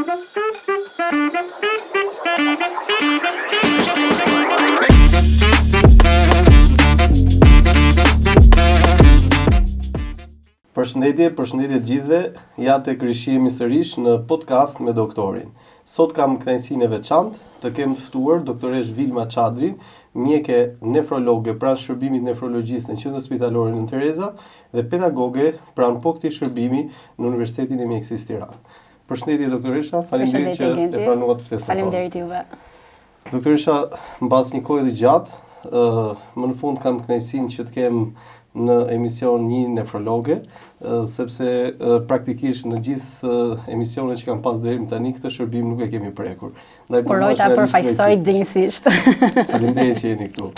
Përshëndetje gjithëve, ja tek rishihemi sërish në podcast me doktorin. Sot kam kënaqësinë e veçantë të kem të ftuar doktoresh Vilma Çadrin, mjeke nefrologe pranë shërbimit nefrologjisë në Qendrën Spitalore Nën Tereza dhe pedagoge pranë po këtij shërbimi në Universitetin e Mjekësisë Tiranë. Përshëndetje doktoresha, faleminderit që e pranuat ftesën. Faleminderit juve. Doktoresha, mbas një kohë të gjatë, më në fund kam kënaqësinë që të kem në emision një nefrologe, sepse praktikisht në gjithë emisionet që kam pas deri më tani këtë shërbim nuk e kemi prekur. Uroj ta përfaqësoj dinjësisht. Faleminderit që jeni këtu.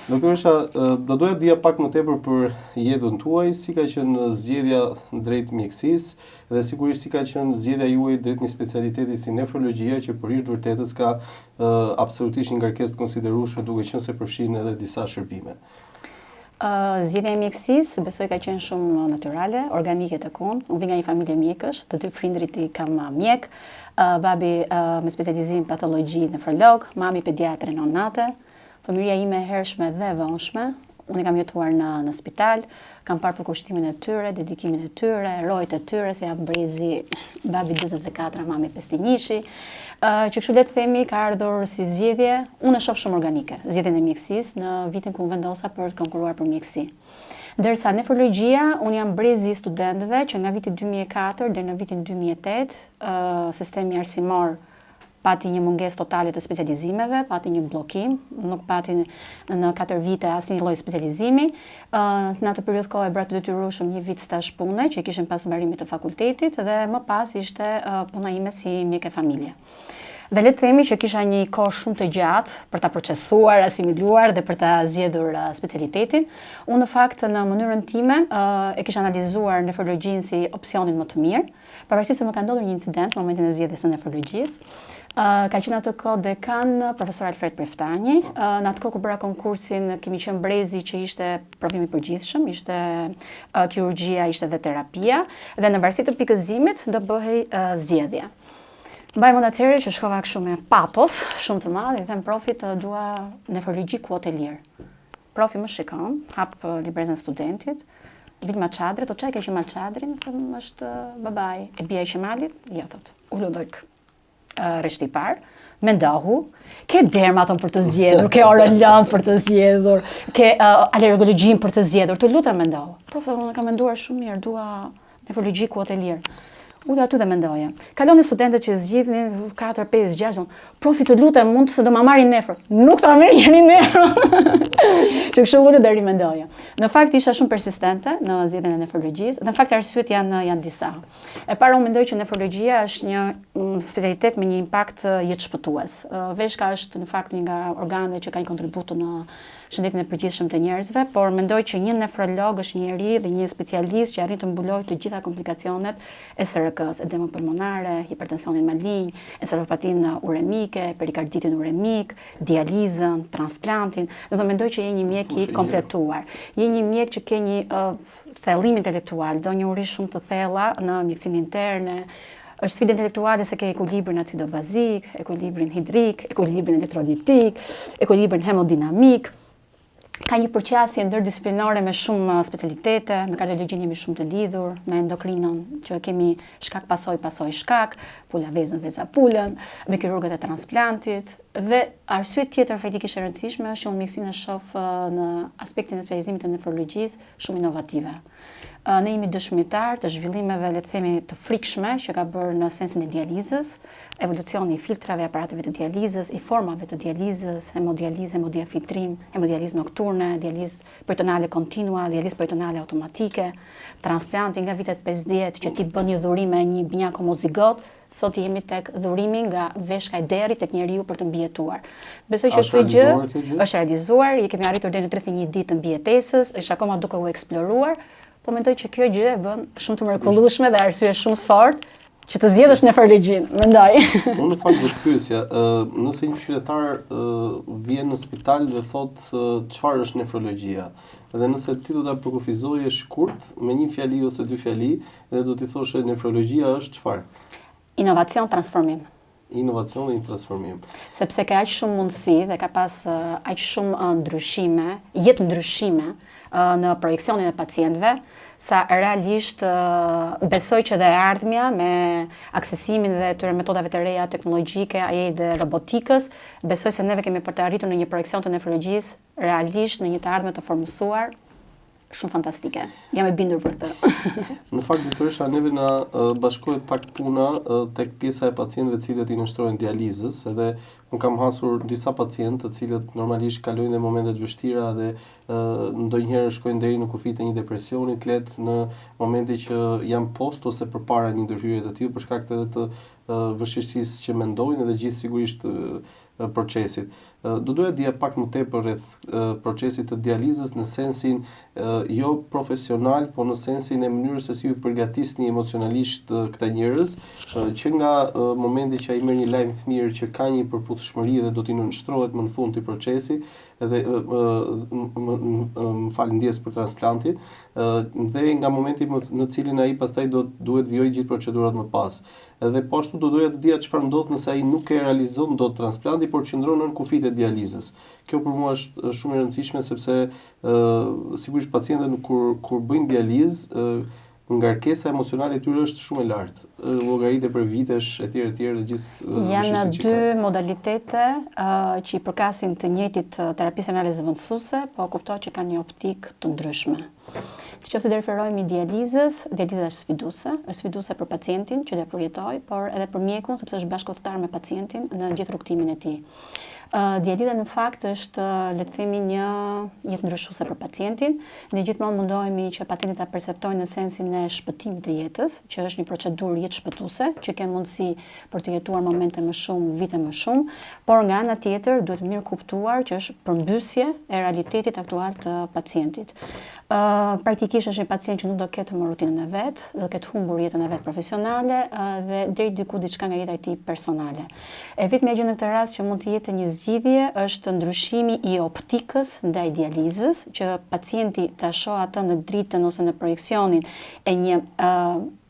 Doktoresha, do doja të dija pak më tepër për jetën tuaj, si ka qenë zgjedhja drejt mjekësisë dhe sigurisht si ka qenë zgjedhja juaj drejt një specialiteti si nefrologjia që për hir të vërtetës ka absolutisht një ngarkesë të konsiderueshme duke qenë se përfshin edhe disa shërbime. Zgjedhja e mjekësisë besoj ka qenë shumë natyrale, organike tek unë. Unë vi nga një familje mjekësh, të dy prindrit i kam mjek, babi me specializim patologji nefrolog, mami pediatre neonate, fëmijëria ime e hershme dhe e vonshme. Unë kam jetuar në spital, kam parë përkushtimin e tyre, dedikimin e tyre, rojt e tyre, se jam brezi, babi 44, mami 51. Që kështu le të themi ka ardhur si zgjedhje, unë e shoh shumë organike, zgjedhjen e mjekësisë në vitin ku vendosa për të konkuruar për mjekësi. Ndërsa nefrologjia, unë jam brezi i studentëve që nga viti 2004 deri në vitin 2008, sistemi arsimor pati një mungesë totale të specializimeve, pati një bllokim, nuk pati në 4 vite asnjë lloj specializimi. Në atë periudhë kohë e bëra të detyrueshëm një vit stazh pune që kishim pas mbarimit të fakultetit dhe më pas ishte puna ime si mjeke familje. Dhe le të themi që kisha një kohë shumë të gjatë për ta procesuar, asimiluar dhe për ta zgjedhur specialitetin. Unë në fakt në mënyrën time e kisha analizuar nefrologjinë si opsionin më të mirë, pavarësisht se më ka ndodhur një incident në momentin e zgjedhjes së nefrologjisë. Ka qenë atë kohë dekan profesor Alfred Preftani. Në atë kohë kur bëra konkursin kemi qenë brezi që ishte provimi i përgjithshëm, ishte kirurgjia, ishte dhe terapia dhe në varësi të pikëzimit do bëhej zgjedhja. Mbaj mend atëherë që shkova kështu me patos, shumë të madh, i them profit dua nefrologji kuote lirë. Profi më shikon, hap librezën e studentit, Vilma Çadri, çaj ke Vilma Çadrin, them është babai e bia e Qemalit, jo thot. Ulu dok rreshti i parë, mendohu, ke dermaton për të zgjedhur, ke orën lëndë për të zgjedhur, ke alergologjin për të zgjedhur, të lutem mendohu. Profi unë kam menduar shumë mirë, dua nefrologji kuote lirë. Unë aty dhe mendoja. Kaloni studentët që zgjidhin 4, 5, 6, profi të lutem mund se do ma marrin nefro. Nuk ta merr njëri nefro. Që kështu unë dhe rimendoja. Në fakt isha shumë persistente në zgjedhjen e nefrologjisë, dhe në fakt arsyet janë disa. E para unë mendoj që nefrologjia është një specialitet me një impakt jetëshpëtues. Veshka është në fakt një nga organet që ka një kontribut në shëndetin e përgjithshëm të njerëzve, por mendoj që një nefrolog është njeri dhe një specialist që arrin të mbulojë të gjitha komplikacionet e SRK-s, edema pulmonare, hipertensionin malign, encefalopatinë uremike, perikarditin uremik, dializën, transplantin. Do të mendoj që je një mjek i kompletuar. Je një mjek që ke një thellim intelektual, do një uri shumë të thella në mjekësinë interne. Është sfidë intelektuale se ke ekuilibrin acidobazik, ekuilibrin hidrik, ekuilibrin elektrolitik, ekuilibrin hemodinamik. Ka një përqasje ndërdisiplinore me shumë specialitete, me kardiologjinë jemi shumë të lidhur, me endokrinon që kemi shkak pasoj shkak, pula vezën, veza pulën, me kirurgët e transplantit, dhe arsye tjetër fatikisht e rëndësishme është që unë mjekësinë e shoh në aspektin e specializimit të nefrologjisë shumë inovative. Ne jemi dëshmitar të zhvillimeve, le të themi, të frikshme që ka bërë në sensin e dializës, evolucioni i filtrave, aparateve të dializës, i formave të dializës, hemodializë, hemodiafiltrim, hemodializë nokturne, dializë peritonale kontinua, dializë peritonale automatike, transplanti nga vitet 50 që ti bën një dhurim me një binjak homozigot, sot jemi tek dhurimi nga veshka e derit tek njeriu për të mbijetuar. Besoj që këtë gjë është realizuar, i kemi arritur deri në 31 ditë të mbijetesës, është akoma duke u eksploruar. Po mendoj që kjo gjë e bën shumë të mrekullueshme dhe arsye shumë të fortë që të zgjedhësh nefrologjin, mendoj. Unë në fakt do të pyesja, nëse një qytetar vjen në spital dhe thot çfarë është nefrologjia, dhe nëse ti do ta përkufizoje shkurt me një fjali ose dy fjali dhe do t'i thoshe nefrologjia është çfarë? Inovacion, transformim. Inovacion dhe transformim. Sepse ka aq shumë mundësi dhe ka pas aq shumë ndryshime, jetë ndryshime në projekcionin e pacientëve, sa realisht besoj që dhe ardhmja me aksesimin dhe tyre metodave të reja teknologjike, ajej dhe robotikës, besoj se neve kemi për të arritur në një projekcion të nefrologjisë realisht në një të ardhme të formësuar shumë fantastike. Jam e bindur për këtë. Në fakt, doktoresha, neve na bashkohet pak puna tek pjesa e pacientëve të cilët i nështrojnë dializës, edhe unë kam hasur disa pacientë të cilët normalisht kalojnë dhe momente të vështira dhe ndonjëherë shkojnë deri në kufit e një depresioni të lehtë në momente që janë post ose përpara një ndërhyrje të tillë për shkak të vështirësisë që mendojnë dhe gjithë sigurisht procesit. Do doja dija pak më tepër rreth procesit të dializës në sensin jo profesional, po në sensin e mënyrës se si ju përgatisni emocionalisht këta njerëz, që nga momenti që ai merr një lajm të mirë që ka një përputhshmëri dhe do t'i nënshtrohet më në fund të procesi, edhe më fal ndjes për transplantin, dhe nga momenti në cilin ai pastaj duhet vijojë gjithë procedurat më pas. Edhe po ashtu do doja të dija çfarë ndodh nëse ai nuk e realizon dot transplantin, por qëndron në kufit e dializës. Kjo për mua është shumë e rëndësishme sepse sigurisht pacientët kur bëjnë dializë, ngarkesa emocionale e tyre është shumë e lartë. Llogaritë për vitesh etj dhe gjithë janë dy modalitete që i përkasin të njëjtit terapisë analize zëvendësuese, po kuptohet që kanë një optik të ndryshme. Nëse referohemi dializës, dializa është sfiduese për pacientin që do përjetoj, por edhe për mjekun sepse është bashkëkohëtar me pacientin në gjithë rrugtimin e tij. Dializa në fakt është, le të themi, një jetë ndryshuese për pacientin. Ne gjithmonë mundohemi që pacientët ta perceptojnë në sensin e shpëtimit të jetës, që është një procedurë jetë shpëtuese, që ka mundësi për të jetuar momente më shumë, vite më shumë, por nga ana tjetër duhet mirë kuptuar që është përmbysje e realitetit aktual të pacientit. Praktikisht është një pacient që nuk do ketë më rutinën e vet, do ketë humbur jetën e vet profesionale dhe deri diku diçka nga jeta e tij personale. E vetmja gjë në këtë rast që mund të jetë një zgjidhje është ndryshimi i optikës ndaj dializës, që pacienti ta shohë atë në dritën ose në projekcionin e një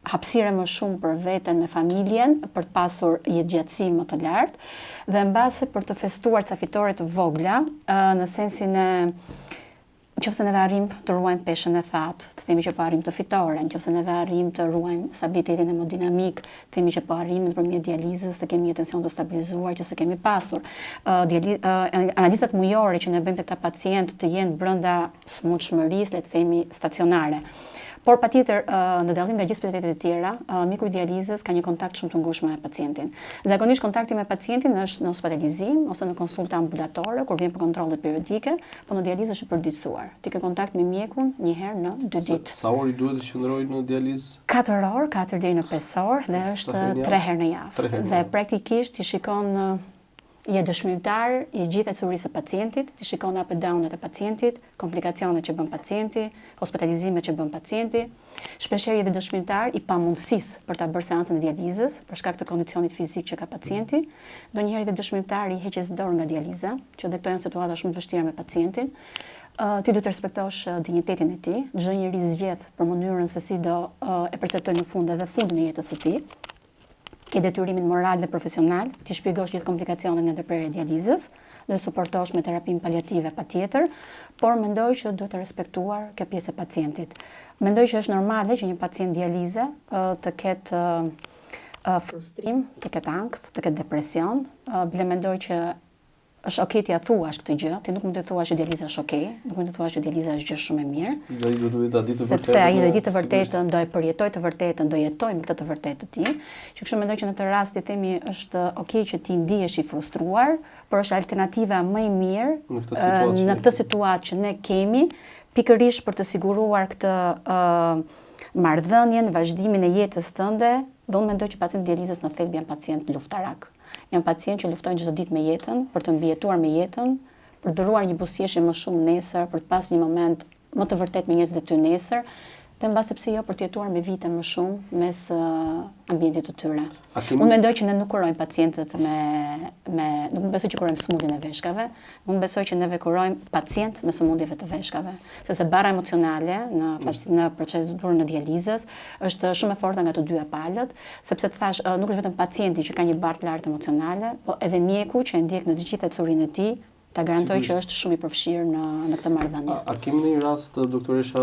hapësire më shumë për veten me familjen, për të pasur jetëgjatësi më të lartë, dhe mbase për të festuar ca fitore të vogla, në sensin e nëse neve arrim të ruajmë peshën e thatë, të themi që po arrim të fitore, nëse neve arrim të ruajmë stabilitetin hemodinamik, themi që po arrim nëpërmjet dializës të kemi një tension të stabilizuar që s'e kemi pasur. Analizat mujore që ne bëjmë tek ta pacient të jenë brenda smundshmërisë, le të themi stacionare. Por patjetër, në dallim nga gjithë specialitetet e tjera, mjeku i dializës ka një kontakt shumë të ngushtë me pacientin. Zakonisht kontakti me pacientin është në hospitalizim ose në konsulta ambulatore kur vjen për kontrolle periodike, por në dializë është i përditësuar. Ti ke kontakt me mjekun një herë në 2 ditë. Sa orë duhet të qëndrojë në dializë? 4 orë, 4 deri në 5 orë dhe është 3 herë në javë. Dhe praktikisht i shikon je dëshmitar i gjithë ecurisë së pacientit, ti shikon up and down-et e pacientit, komplikacionet që bën pacienti, hospitalizimet që bën pacienti. Shpeshherë je dhe dëshmitar i pamundësisë për ta bërë seancën e dializës për shkak të kondicionit fizik që ka pacienti. Ndonjëherë je dëshmitar i heqjes dorë nga dializa, që dhe këto janë situata shumë të vështira me pacientin. Ti duhet të respektosh dinjitetin e tij. Çdo njeri zgjedh për mënyrën se si do e perceptojë në fund edhe fundin e jetës së tij. Ke detyrimin moral dhe profesional, ti shpjegosh gjithë komplikacionet nga ndërprerja e dializës dhe suportosh me terapinë paliative patjetër, por mendoj që duhet të respektuar kjo pjesë e pacientit. Mendoj që është normale që një pacient dialize të ketë frustrim, të ketë ankth, të ketë depresion, bile mendoj që është okay ti ja thuash këtë gjë, ti nuk mund të thuash që dializa është okay, nuk mund të thuash që dializa është gjë shumë e mirë. Ai do duhet ta ditë të vërtetën. Sepse ai do ditë të vërtetën, do e përjetoj të vërtetën, do jetoj me këtë të vërtetë të tij. Që kështu mendoj që në këtë rast i themi është okay që ti ndihesh i frustruar, por është alternativa më e mirë në këtë situatë që ne kemi, pikërisht për të siguruar këtë marrëdhënien, vazhdimin e jetës tënde, dhe unë mendoj që pacienti dializës në thelb janë pacient luftarak. Janë pacient që luftojnë çdo ditë me jetën, për të mbijetuar me jetën, për të dhuruar një buzëqeshje më shumë nesër, për të pas një moment më të vërtet me njerëzit e ty nesër, Dhe mbase pse jo për të jetuar me vite më shumë mes ambientit të tyre. Unë mendoj që ne nuk kurojmë pacientët nuk besoj që kurojmë sëmundjen e veshkave, unë besoj që neve kurojmë pacient me sëmundjeve të veshkave, sepse bara emocionale në procedurën e dializës është shumë e fortë nga të dyja palët, sepse të thash nuk është vetëm pacienti që ka një barë të lartë emocionale, po edhe mjeku që e ndjek në të gjitha curinë e tij ta garantoj që është shumë i përfshirë në këtë marrëdhënie. A kemi një rast, doktoresha,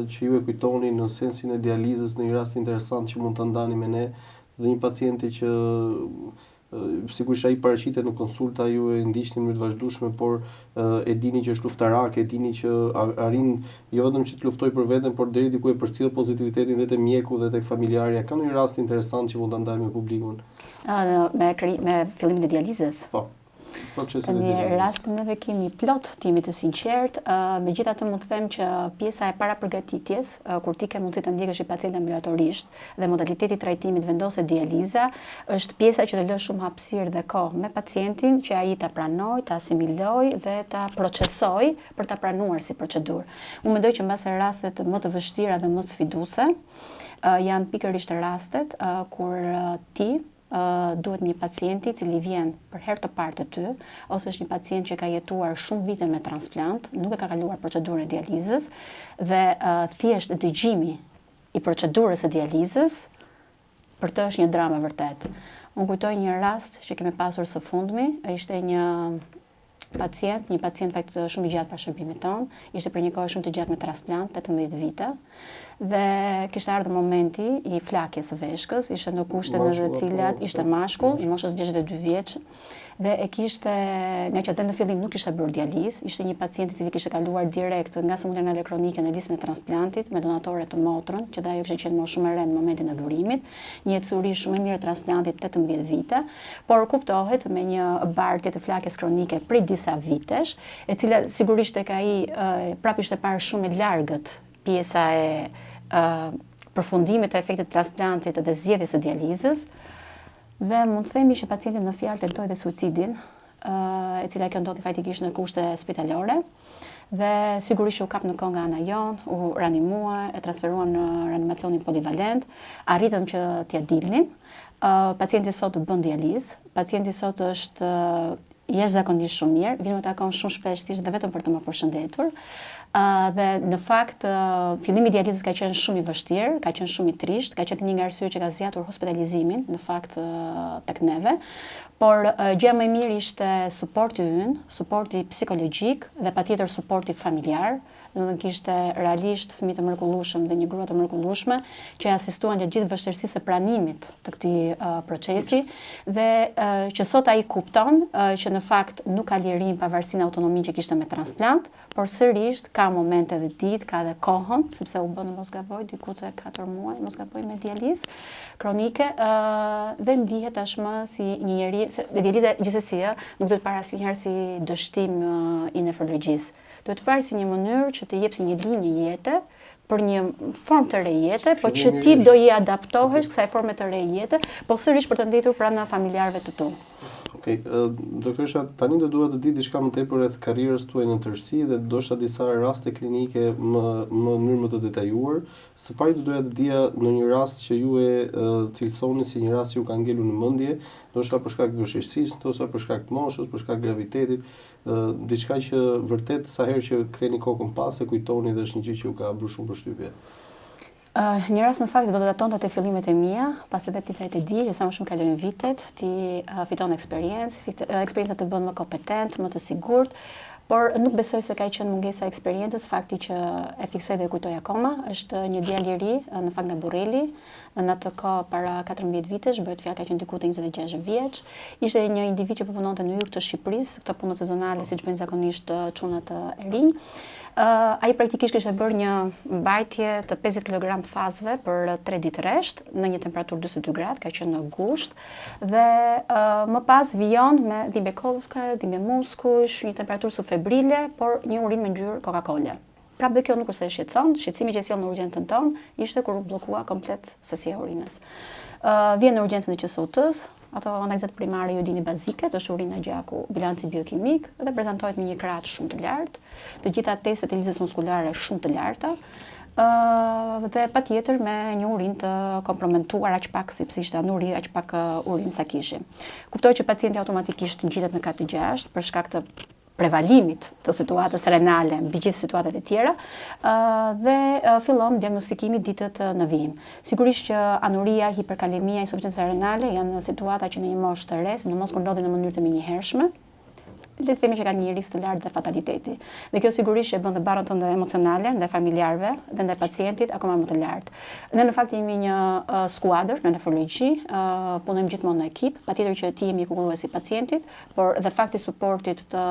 që ju e kujtoni në sensin e dializës, në një rast interesant që mund të ndani me ne, dhe një pacienti që sigurisht ai paraqitet në konsulta, ju e ndiqni në mënyrë të vazhdueshme, por e dini që është luftarak, e dini që arrin jo vetëm që të luftoj për veten, por deri diku e përcjell pozitivitetin dhe te mjeku dhe tek familjarja. Ka një rast interesant që mund ta ndaj me publikun? Me fillimin e dializës. Po. Në rastin neve kemi plot, të jemi të sinqert, megjithatë mund të them që pjesa e parapërgatitjes, kur ti ke mundësi ta ndjekësh i pacient ambulatorisht dhe modaliteti i trajtimit vendosë dializa, është pjesa që të lë shumë hapësirë dhe kohë me pacientin që ai ta pranojë, ta asimilojë dhe ta procesojë për ta pranuar si procedurë. Unë mendoj që mbase rastet më të vështira dhe më sfiduese janë pikërisht rastet kur ti duhet një pacienti i cili vjen për herë të parë te ty, ose është një pacient që ka jetuar shumë vite me transplant, nuk e ka kaluar procedurën e dializës dhe thjesht dëgjimi i procedurës së dializës për të është një dramë e vërtet. Unë kujtoj një rast që kemi pasur së fundmi, ishte një pacient fakt shumë i gjatë para shërbimit ton, ishte për një kohë shumë të gjatë me transplant, 18 vite, dhe kishte ardhur momenti i flakjes së veshkës, ishte në kushte në të cilat ishte mashkull, i moshës 62 vjeç, dhe e kishte, nga që atë në fillim nuk kishte bërë dializë, ishte një pacient i cili kishte kaluar direkt nga sëmundja renale kronike në listën e transplantit me donatore të motrën, që dhe ajo kishte qenë më shumë e re në momentin e dhurimit, një ecuri shumë e mirë e transplantit 18 vite, por kuptohet me një bartje të flakjes kronike prej disa vitesh, e cila sigurisht tek ai prapë ishte parë shumë e largët pjesa e përfundimit të efektit të transplantit dhe zgjedhjes së dializës, dhe mund të themi që pacienti në fjalë tentoi dhe suicidin, e cila kjo ndodhi faktikisht në kushte spitalore, dhe sigurisht që u kap në kohë nga ana jon, u reanimua, e transferuan në reanimacionin polivalent, arritëm që t'ia dilnim. Pacienti sot bën dializë, pacienti sot është jashtëzakonisht shumë mirë, vjen më takon shumë shpesh thjesht dhe vetëm për të më përshëndetur. Dhe në fakt fillimi i dializës ka qenë shumë i vështirë, ka qenë shumë i trisht, ka qenë një nga arsyet që ka zgjatur hospitalizimin në fakt tek neve, por gjëja më e mirë ishte suporti ynë, suporti psikologjik dhe patjetër suporti familjar. Domethënë kishte realisht fëmijë të mrekullueshëm dhe një grua të mrekullueshme që asistuan gjatë gjithë vështirësisë së pranimit të këtij procesi dhe që sot ai kupton që në fakt nuk ka lirim pavarësinë autonominë që kishte me transplant, por sërish ka momente dhe ditë, ka edhe kohën, sepse u bën mos gaboj diku te 4 muaj, mos gaboj me dializë kronike dhe ndihet tashmë si një njerëz, dializa gjithsesi nuk do të parë asnjëherë si dështim i nefrologjisë. Duhet të parë si një mënyrë që të jep si një linjë jete për një formë të re jete, po që ti do i adaptohesh kësaj forme të re jete, po sërish për të nditur pranë familjarëve të tu. Okej, doktoresha, tani do dua të di diçka më tepër rreth karrierës tuaj në tërësi dhe ndoshta disa raste klinike në mënyrë më të detajuar. Së pari do doja të dija në një rast që ju e cilësoni si një rast që ju ka ngelur në mendje, ndoshta për shkak të vështirësisë, ndoshta për shkak të moshës, për shkak të gravitetit, diçka që vërtet sa herë që ktheni kokën pas e kujtoni dhe është një gjë që ju ka bërë shumë përshtypje. Një rast në fakt do të datonte te fillimet e mia, pas edhe ti vetë di që sa më shumë kalojnë vitet, ti fiton eksperiencë, eksperjenca të bën më kompetent, më të sigurt, por nuk besoj se ka qenë mungesa e eksperiencës, fakti që e fiksoj dhe e kujtoj akoma, është një djalë i ri, në fakt nga Burreli, në atë kohë para 14 vitesh, bëhet fjalë ka qenë diku te 26 vjeç. Ishte një individ që punonte në jug të Shqipërisë, këto punë sezonale siç bëjnë zakonisht çunat e rinj. Ai praktikisht kishte bërë një mbajtje të 50 kg të thasëve për 3 ditë rresht në një temperaturë 42 gradë, ka qenë në gusht dhe më pas vijon me dhimbje kokë, dhimbje muskush, një temperaturë subfebrile, por një urinë me ngjyrë Coca-Cola. Prapë dhe kjo nuk është e shqetëson, shqetësimi që sjell në urgjencën tonë ishte kur u bllokua komplet sësia e urinës. Vjen në urgjencën e QSUT-s, ato analizat primare ju dini bazike, është urina gjaku, bilanci biokimik dhe prezantohet me një krah shumë të lartë, të gjitha testet e lizës muskulare shumë të larta. Dhe patjetër me një urinë të komplementuar aq pak sepse ishte anuri, aq pak urinë sa kishim. Kuptoj që pacienti automatikisht ngjitet në kat të 6 për shkak të prevalimit të situatës renale mbi gjithë situatat e tjera dhe fillon diagnostikimi ditët në vijim. Sigurisht që anuria, hiperkalemia, insuficienca renale janë situata që në një moshë të re, sidomos kur ndodhin në mënyrë të menjëhershme, le të themi që ka një risik të lartë dhe fataliteti. Dhe kjo sigurisht që e bën dhe barën tënde emocionale ndaj familjarëve dhe ndaj pacientit akoma më të lartë. Ne në fakt jemi një skuadër në nefrologji, punojmë gjithmonë në ekip, patjetër që ti jemi konkurruesi i pacientit, por dhe fakti suportit të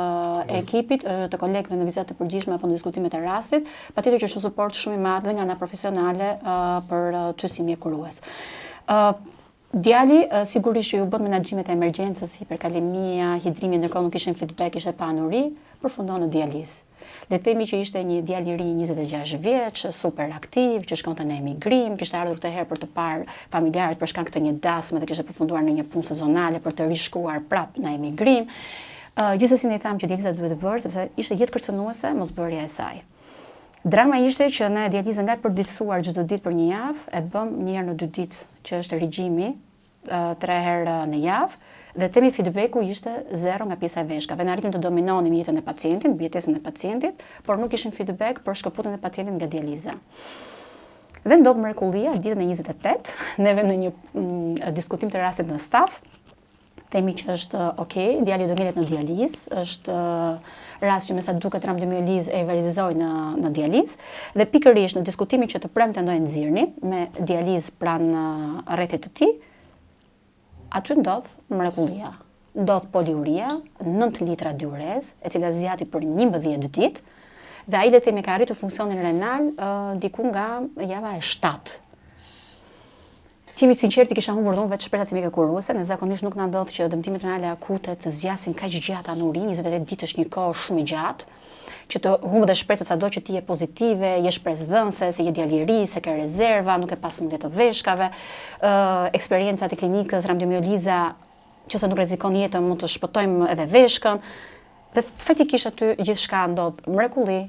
ekipit, të kolegëve në vizitat të përgjithshme apo në diskutimet e rastit, patjetër që është suport shumë i madh nga ana profesionale për ty si mjekurues. Djali sigurisht që ju bën menaxhimet e emergjencës, hiperkalemia, hidrimi ndërkohë nuk kishin feedback, ishte pa anuri, përfundon në dializë. Le të themi që ishte një djalë i ri 26 vjeç, super aktiv, që shkonte në emigrim, kishte ardhur këtë herë për të parë familjarët për shkak të një dasme dhe kishte përfunduar në një punë sezonale për të rishkuar prapë në emigrim. Gjithsesi ne i tham që dializa duhet të bërë sepse ishte jetë kërcënuese mosbërja e saj. Drama ishte që ne dializën nga përditësuar çdo ditë për një javë, e bëm një herë në 2 ditë, që është regjimi, 3 herë në javë, dhe temi feedbacku ishte 0 nga pjesa e veshkave. Ne arritëm të dominonim jetën e pacientit, mbijetesën e pacientit, por nuk kishin feedback për shkëputjen e pacientit nga dializa. Dhe ndodh mrekullia ditën e 28, neve në një diskutim të rastit në staf, themi që është okay, djali do ngjelet në dializë, është rast që me sa duket rhamdomyeliz e valizoj në dializë dhe pikërisht në diskutimin që të premte ndoj nxirni me dializë pranë rrethit të tij, aty ndodh mrekullia. Ndodh poliuria, 9 litra diurez, e cila zgjati për 11 ditë, dhe ai le të themi ka arritur funksionin renal diku nga java e 7. Qemi sinqerti kisha humbur dhunë vetë shpresat si mjekëkuruese, ne zakonisht nuk na ndodh që dëmtimet renale akute të zgjasin kaq gjatë anurin, 28 ditë është një kohë shumë i gjatë, që të humbë dhe shpresat sado që ti je pozitive, je shpresdhënse, se je djalë i ri, se ke rezerva, nuk e pas smundje të veshkave, eksperiencat e klinikës, rhamdomyeliza, që se nuk rrezikon jetën, mund të shpëtojmë edhe veshkën. Dhe fatikisht aty gjithçka ndodh mrekulli,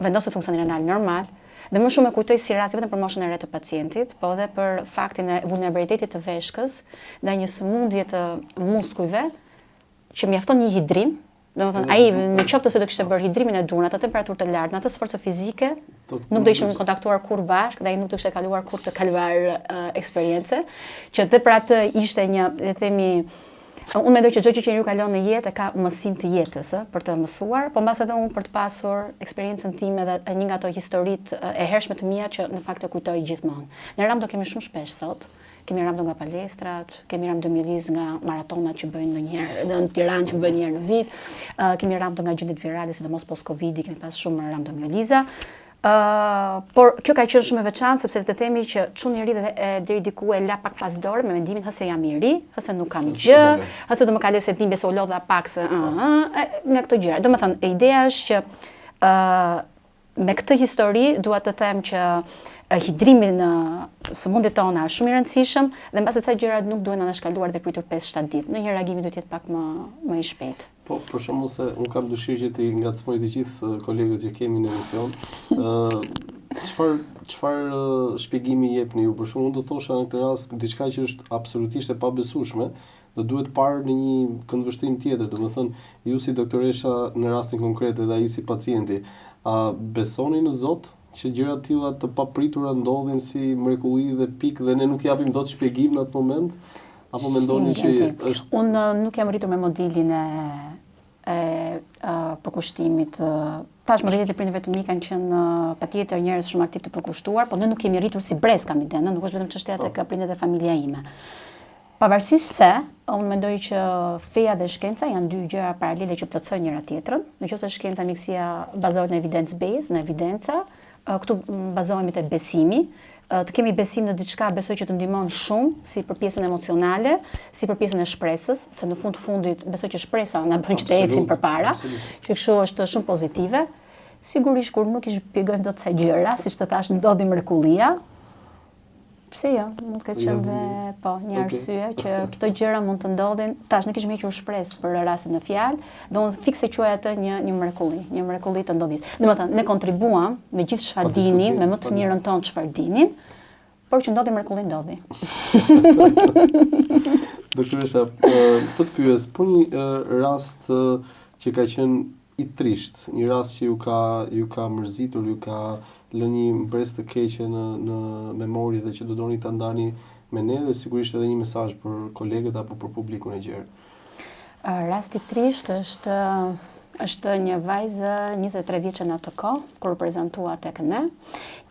vendoset funksionin renal normal. Dhe më shumë e kujtoj si rast vetëm për moshën e re të pacientit, po edhe për faktin e vulnerabilitetit të veshkës ndaj një sëmundje të muskujve që mjafton një hidrim. Domethënë ai në qoftë se do kishte bërë hidrimin e dur në atë temperaturë të lartë, në atë sforcë fizike, nuk do ishim kontaktuar kurrë bashkë dhe ai nuk do kishte kaluar kurrë të kalvar eksperiencë, që dhe për atë ishte një, le të themi, unë mendoj që çdo gjë që njeriu kalon në jetë ka mësim të jetës, për të mësuar, po mbas edhe unë për të pasur eksperiencën time dhe një nga ato historitë e hershme të mia që në fakt e kujtoj gjithmonë. Në Ram do kemi shumë shpesh sot. Kemi Ram nga palestrat, kemi rhamdomyeliz nga maratonat që bëjnë ndonjëherë në Tiranë që bëjnë një herë në vit, kemi Ram nga gjendjet virale, sidomos post Covidi, kemi pas shumë rhamdomyeliza. Por kjo ka qenë shumë e veçantë sepse të themi që çun i ri dhe deri diku e la pak pas dorë me mendimin hëse jam i ri, hëse nuk kam gjë, hëse do më kaloj se dhimbje se u lodha pak se nga këto gjëra. Domethënë ideja është që me këtë histori dua të them që hidrimi në sëmundjet tona është shumë i rëndësishëm dhe mbas asaj gjërat nuk duhen anashkaluar dhe pritur 5-7 ditë. Ndonjëherë reagimi duhet jetë pak më i shpejtë. Po, për shembull se unë kam dëshirë që ti ngacmoj të gjithë kolegët që kemi në emision, çfarë shpjegimi jepni ju? Për shembull, unë do thosha në këtë rast diçka që është absolutisht e pabesueshme, do duhet parë në një këndvështrim tjetër, domethënë ju si doktoresha në rastin konkret dhe ai si pacienti, a besoni në Zot që gjëra të tilla të papritura ndodhin si mrekulli dhe pikë dhe ne nuk japim dot shpjegim në atë moment? Apo mendoni që është... Unë nuk jam rritur me modelin e përkushtimit. Tash modelet e prindërve të mi kanë qenë patjetër njerëz shumë aktiv të përkushtuar, por ne nuk kemi rritur si brez kam idenë, nuk është vetëm çështja tek prindërit e familja ime. Pavarësisht se, unë mendoj që feja dhe shkenca janë dy gjëra paralele që plotësojnë njëra tjetrën. Nëse shkenca mjekësia bazohet në evidence-based, në evidenca, këtu bazohemi te besimi. Të kemi besim në diçka, besoj që të ndihmon shumë, si për pjesën emocionale, si për pjesën e shpresës, se në fundit besoj që shpresa na bën që të ecim përpara, që kështu është shumë pozitive. Sigurisht kur nuk i shpjegojmë dot sa gjëra, siç të thash ndodhi mrekullia, Pse jo, mund të ketë qenë dhe po, një arsye që këto gjëra mund të ndodhin. Tash ne kishim hequr shpresë për rastin në fjalë, dhe unë fikse quaj atë një mrekulli të ndodhjes. Domethënë, ne kontribuam me gjithë çfarë dinim, me më të mirën tonë çfarë dinim, por që ndodhi mrekulli ndodhi. Doktoresha, të pyes për një rast që ka qenë i trisht, një rast që ju ka mërzitur, ju ka lënë një mbres të keqe në memori dhe që do doni ta ndani me ne, dhe sigurisht edhe një mesazh për kolegët apo për publikun e gjerë. Rasti i trisht është një vajzë 23 vjeçe në atë kohë, kur prezantua tek ne.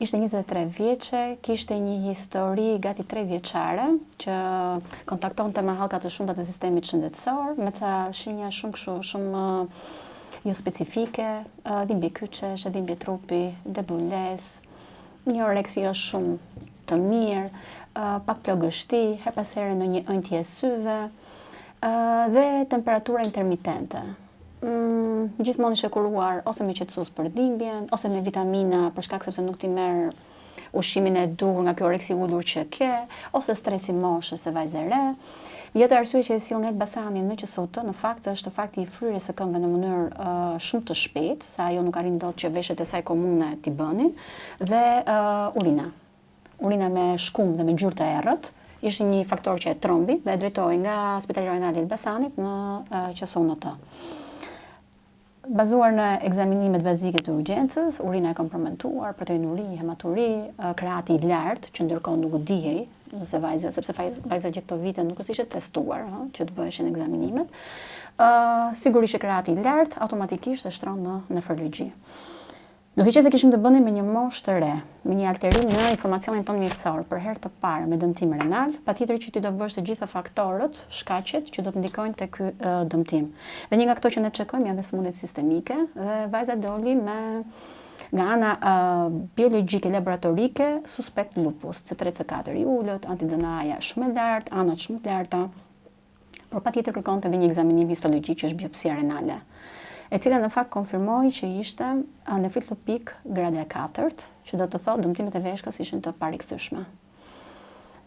Ishte 23 vjeçe, kishte një histori gati 3 vjeçare, që kontaktonte me hallka të shumta të sistemit shëndetësor, me ca shenja shumë jo specifike, dhimbje kyçesh, dhimbje trupi, debules, një oreksi jo shumë të mirë, pak plagështi, her pas here në një ëndje e syve, dhe temperatura intermitente. Gjithmonë ishte kuruar ose me qetësues për dhimbjen, ose me vitamina për shkak sepse nuk ti merr ushqimin e duhur nga ky oreksi ulur që ke, ose stresi moshës së vajzë e re. Jetë arsye që e sill nga Elbasani në QSUT, në fakt është fakti i fryrjes së këmbëve në mënyrë shumë të shpejtë, sa ajo nuk arrin dot që veshjet e saj komune t'i bënin, dhe urina me shkum dhe me ngjyrë të errët, ishte një faktor që e trombi dhe e drejtoi nga Spitali Rajonal i Elbasanit në QSUT. Bazuar në ekzaminimet bazike të urgjencës, urina e kompromentuar, proteinuri, hematuri, kreati i lartë, që ndërkohë nuk u dihej, sepse vajza gjithë të vite nuk ishte testuar që të bëheshin ekzaminimet. Sigurisht kreati i lartë automatikisht e shtron në nefrologji. Duke qenë se kishim të bënim me një moshë të re, me një alterim në informacionin tonë mjekësor për herë të parë me dëmtim renal, patjetër që ti do bësh të gjitha faktorët, shkaqet që do të ndikojnë te ky dëmtim. Dhe një nga këto që ne çekojmë janë dhe sëmundjet sistemike, dhe vajza doli me nga ana biologjike laboratorike suspekt lupus, C3 C4 i ulët, anti-DNA-ja shumë e lartë, anat shumë të larta, por patjetër kërkonte edhe një ekzaminim histologjik që është biopsia renale, e cila në fakt konfirmoi që ishte nefrit lupik grade e 4, që do të thotë dëmtimet e veshkës ishin të parikthyer.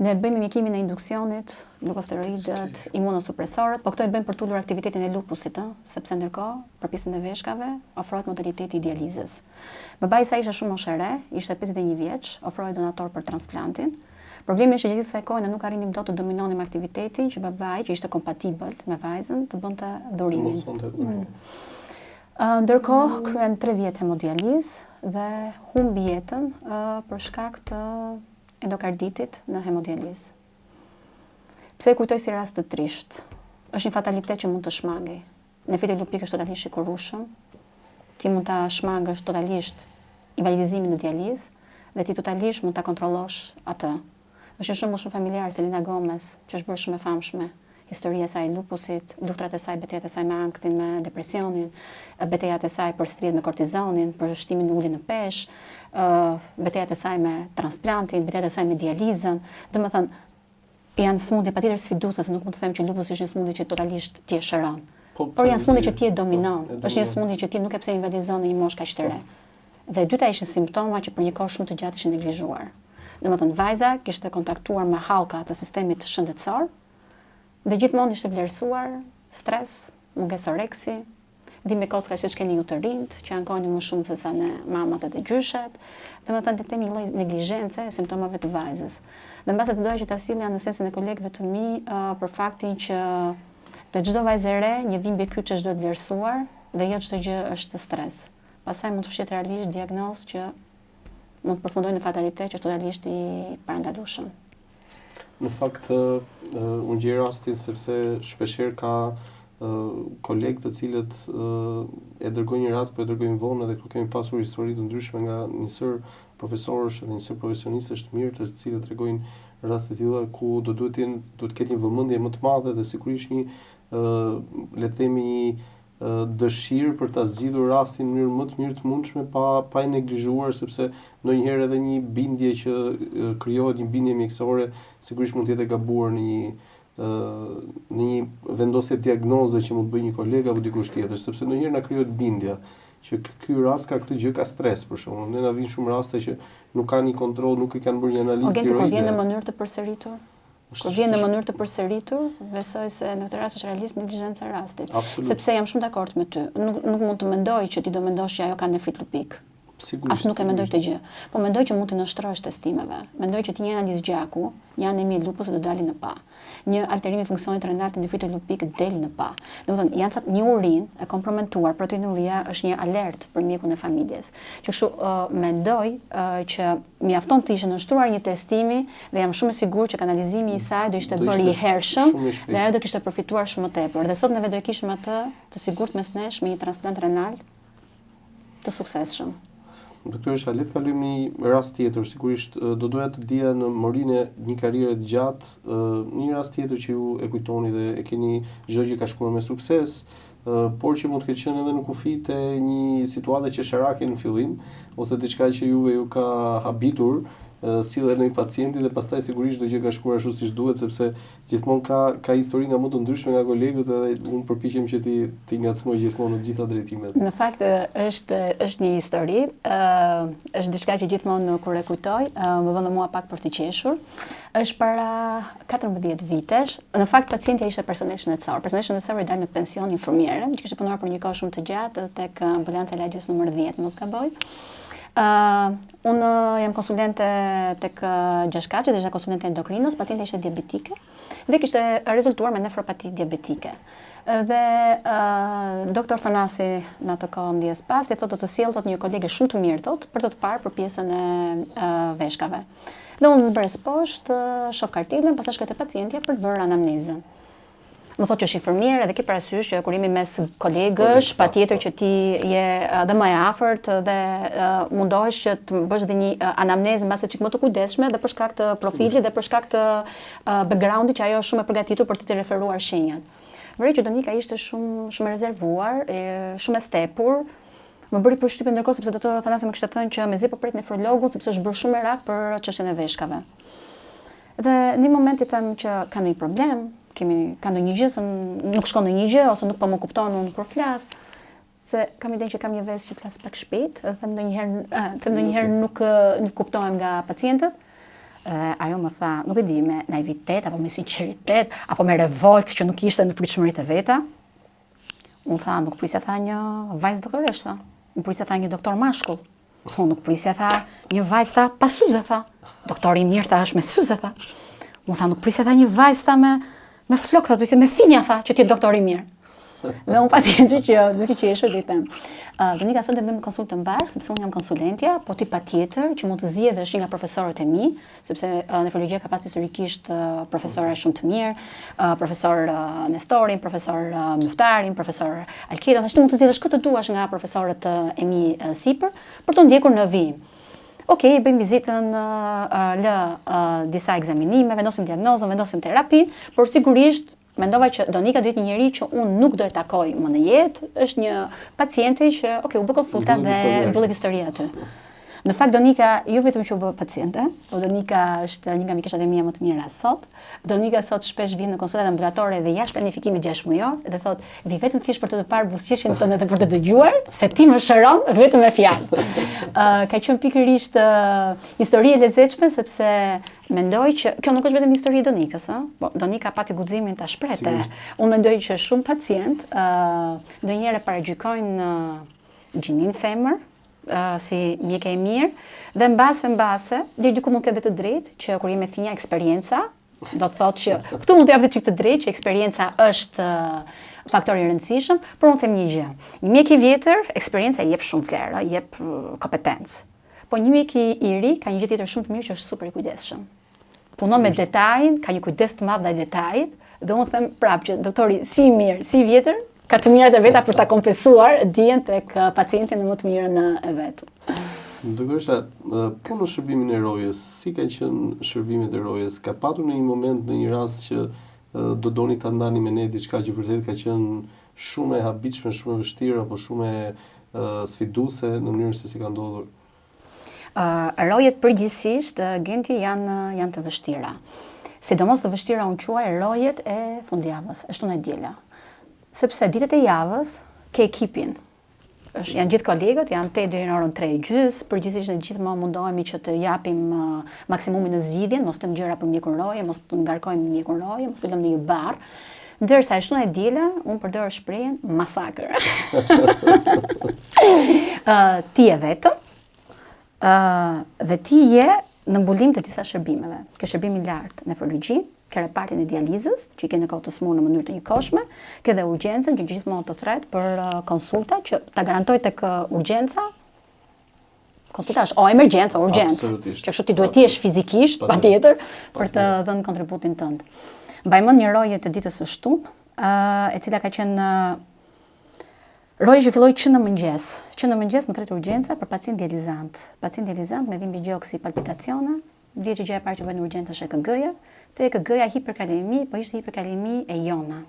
Ne bëjmë mjekimin e induksionit, glukosteroidët, imunosupresorët, po këto e bëjmë për të ulur aktivitetin e lupusit, sepse ndërkohë për pjesën e veshkave ofrohet modaliteti i dializës. Babai i saj ishte shumë moshë e re, ishte 51 vjeç, ofrohej donator për transplantin. Problemi është që gjithë kësaj kohe ne nuk arrinim dot të dominonim aktivitetin që babai, që ishte kompatibël me vajzën, të bënte dhurimin. Ndërkohë kryen 3 vjet hemodializë dhe humbi jetën për shkak të endokarditit në hemodializë. Pse e kujtoj si rast të trisht? Është një fatalitet që mund të shmangej. Nefriti lupik është totalisht i korrushëm. Ti mund ta shmangësh totalisht invalidizimin në dializë dhe ti totalisht mund ta kontrollosh atë. Është një shembull shumë familjar, Selena Gomez, që është bërë shumë e famshme. Historia e saj e lupusit, luftrat e saj, betejat e saj me ankthin, me depresionin, betejat e saj për stridhjet me kortizonin, për shtimin në uljen në peshë, betejat e saj me transplantin, betejat e saj me dializën. Domethënë, janë smundje patjetër sfiduese, se nuk mund të them që lupusi është një smundje që totalisht ti e shëron. Por janë smundje që ti e dominon. Është një smundje që ti nuk e pse invalidizon në një moshë kaq të re. Dhe e dyta ishin simptoma që për një kohë shumë të gjatë ishin neglizhuar. Domethënë, vajza kishte kontaktuar me hallka të sistemit shëndetësor, dhe gjithmonë ishte vlerësuar stres, mungesë oreksi, dhimbje kocka siç keni ju të rinjt, që ankoheni më shumë se sa ne mamat edhe gjyshet, domethënë të kemi një lloj neglizhence e simptomave të vajzës. Dhe mbase të doja që ta sillja në sensin e kolegëve të mi për faktin që te çdo vajzë e re një dhimbje kyçesh duhet vlerësuar dhe jo çdo gjë është stres. Pastaj mund të fshihet realisht diagnozë që mund të përfundojnë në fatalitet që është totalisht i parandalueshëm. Në fakt, unë gjej rastin sepse shpeshherë ka kolegë të cilët e dërgojnë një rast, po e dërgojnë vonë, edhe kur kemi pasur histori të ndryshme nga njësër profesorësh dhe njësër profesionistësh të mirë, të cilët tregojnë raste të tilla ku do të ketë një vëmendje më të madhe dhe sigurisht një le të themi një dëshirë për ta zgjidhur rastin në mënyrë më të mirë të mundshme pa e neglizhuar, sepse ndonjëherë edhe një bindje që krijohet, një bindje mjekësore, sigurisht mund të jetë e gabuar në një vendosje diagnoze që mund të bëjë një koleg apo dikush tjetër, sepse ndonjëherë na krijohet bindja që ky rast ka këtë gjë, ka stres për shembull. Ne na vijnë shumë raste që nuk kanë një kontroll, nuk i kanë bërë një analizë tiroide. Kur vjen në tiroide. mënyrë të përsëritur? Kur vjen në mënyrë të përsëritur, besoj se në këtë rast është realisht neglizhenca e rastit. Absolut. Sepse jam shumë dakord me ty. Nuk mund të mendoj që ti do mendosh që ajo ka nefrit lupik. Sigurisht. As nuk e mendoj këtë gjë. Po mendoj që mund të nështrosh testimeve. Mendoj që ti një analizë gjaku, një anemi lupus do dalin në pa. Një alterim i funksionit renal të nefritit lupik del në pa. Domethënë janë një urinë e komprometuar, proteinuria është një alert për mjekun e familjes. Që kështu mendoj që mjafton të ishte nështruar një testimi dhe jam shumë e sigurt që kanalizimi i saj do ishte bërë i hershëm dhe ajo do kishte përfituar shumë më tepër. Dhe sot neve do e kishim atë të sigurt mes nesh me një transplant renal të suksesshëm. Doktoresha, le të kalojmë një rast tjetër. Sigurisht do doja të dija në morinë një karriere të gjatë, një rast tjetër që ju e kujtoni dhe e keni çdo gjë ka shkuar me sukses, por që mund të ketë qenë edhe në kufi të një situate qesharake në fillim, ose diçka që juve ju ka habitur, sillet në një pacienti dhe pastaj sigurisht çdo gjë ka shkuar ashtu siç duhet, sepse gjithmonë ka histori nga më të ndryshme nga kolegët dhe unë përpiqem që ti ngacmoj gjithmonë në të gjitha drejtimet. Në fakt është një histori, është diçka që gjithmonë kur e kujtoj, më vjen mua pak për të qeshur. Është para 14 vitesh. Në fakt pacientja ishte personel shëndetësor. Personel shëndetësor i dalë në pension infirmiere, që kishte punuar për një kohë shumë të gjatë tek ambulanca e lagjës numër 10, mos gaboj. Unë jam konsulente tek Gjashkaçi, dhe isha konsulente endokrinos, pacientja ishte diabetike dhe kishte rezultuar me nefropati diabetike. Dhe doktor Thanasi në atë kohë ndjes pas, i thotë do të sjell një kolege shumë të mirë thotë për të parë për pjesën e veshkave. Dhe unë zbres poshtë, shoh kartilën, pastaj shkoj te pacientja për të bërë anamnezën. Më thotë që është infirmier edhe ke parasysh që kur jemi mes kolegësh, patjetër që ti je edhe më e afërt dhe mundohesh që të bësh edhe një anamnezë mbase çik më të kujdesshme dhe për shkak të profilit dhe për shkak të backgroundit që ajo është shumë e përgatitur për të referuar shenjat. Vëre që Donika ishte shumë rezervuar, shumë e stepur. Më bëri përshtypje ndërkohë sepse doktor Thanasi më kishte thënë që mezi po pret nefrologun sepse është bërë shumë merak për çështjen e veshkave. Dhe në një moment i them që ka ndonjë problem, ka ndonjë gjë, se nuk shkon ndonjë gjë ose nuk po më kupton unë kur flas, se kam idenë që kam një vezë që flas pak shpejt, dhe them ndonjëherë nuk kuptohem nga pacientët. Ajo më tha, nuk e di, me naivitet apo me sinqeritet apo me revolt që nuk ishte në pritshmëritë e veta. Unë tha, nuk prisja tha një vajzë doktoresh, tha. Unë prisja tha një doktor mashkull. Unë nuk prisja tha një vajzë tha pasuze, tha. Doktori i mirë tha është me syze, tha. Unë tha, nuk prisja tha një vajzë tha me flok, tha, duhet me thinja, tha, që ti je doktor i mirë. Dhe unë patjetër që duke qeshur dhe i them. Donika sonte bëjmë konsultën bashkë, sepse unë jam konsulentja, po ti patjetër që mund të zgjedhësh një nga profesorët e mi, sepse nefrologjia ka pas historikisht profesorë shumë të mirë, profesor Nestorin, profesor Muftarin, profesor Alkedon, ashtu mund të zgjedhësh këtë duash nga profesorët e mi sipër për të ndjekur në vijim. Okej, bëjmë vizitën, lë disa ekzaminime, vendosim diagnozën, vendosim terapi, por sigurisht mendova që Donika do jetë një njerëz që unë nuk do e takoj më në jetë, është një pacienti që, u bë konsulta dhe mbullet historia aty. Në fakt Donika jo vetëm që u bë paciente, po Donika është një nga mikeshat e mia më të mira sot. Donika sot shpesh vjen në konsultat ambulatore dhe jashtë planifikimit 6 mujor dhe thotë, "Vi vetëm thjesht për të parë buzëqeshjen tënde dhe për të dëgjuar se ti më shëron vetëm me fjalë." Ka qenë pikërisht histori e lezetshme sepse mendoj që kjo nuk është vetëm histori e Donikës, po Donika pati guximin ta shprehte. Unë mendoj që shumë pacient ndonjëherë paragjykojnë gjinin femër si mjeke e mirë dhe mbase deri diku mund të ketë të drejtë që kur jemi thinja eksperjenca, do të thotë që këtu mund të jap çik të drejtë që eksperjenca është faktor i rëndësishëm, por unë them një gjë. Një mjek i vjetër, eksperjenca jep shumë vlerë, jep kompetencë. Po një mjek i ri ka një gjë tjetër shumë të mirë që është super i kujdesshëm. Punon me detajin, ka një kujdes të madh ndaj detajit dhe unë them prapë që doktori si i mirë, si i vjetër ka të mirat e veta për ta kompensuar dijen tek pacienti në më të mirën e vet. Doktoresha, po në shërbimin e rojës, si ka qenë shërbimet e rojës? Ka patur në një moment, në një rast që do doni ta ndani me ne diçka që vërtet ka qenë shumë e habitshme, shumë e vështirë apo shumë e sfiduese në mënyrën se si ka ndodhur? Rojet përgjithsisht Genti janë të vështira. Sidomos të vështira unë quaj rojet e fundjavës, e shtun e diela. Sepse ditët e javës ke ekipin. janë gjithë kolegët, janë 8 deri në orën 3:30, përgjithsisht ne gjithmonë mundohemi që të japim maksimumin në zgjidhjen, mos të gjëra për mjekun roje, mos të ngarkojmë mjekun roje, mos e lëmë në një barr. Ndërsa e shtunë e diela, unë përdor shprehjen masakër. Ti je vetëm, dhe ti je në mbulim të disa shërbimeve. Ke shërbimin lartë nefrologji, ke repartin e dializës, që i ke ndërkohë të smurë në mënyrë të njëkohshme, ke dhe urgjencën që gjithmonë të thret për konsulta që ta garantoj tek urgjenca. Konsulta është emergjencë, urgjencë. Që kështu ti duhet të jesh fizikisht, patjetër, për të dhënë kontributin tënd. Mbaj mend një roje të ditës së shtunë, e cila ka qenë roje që filloi që në mëngjes. Që në mëngjes më tret urgjenca për pacient dializant. Pacient dializant me dhimbje gjoksi, palpitacione, dje që gjëja e parë që bën urgjencë është EKG-ja. Te EKG-ja hiperkalemi, po ishte hiperkalemi e jona.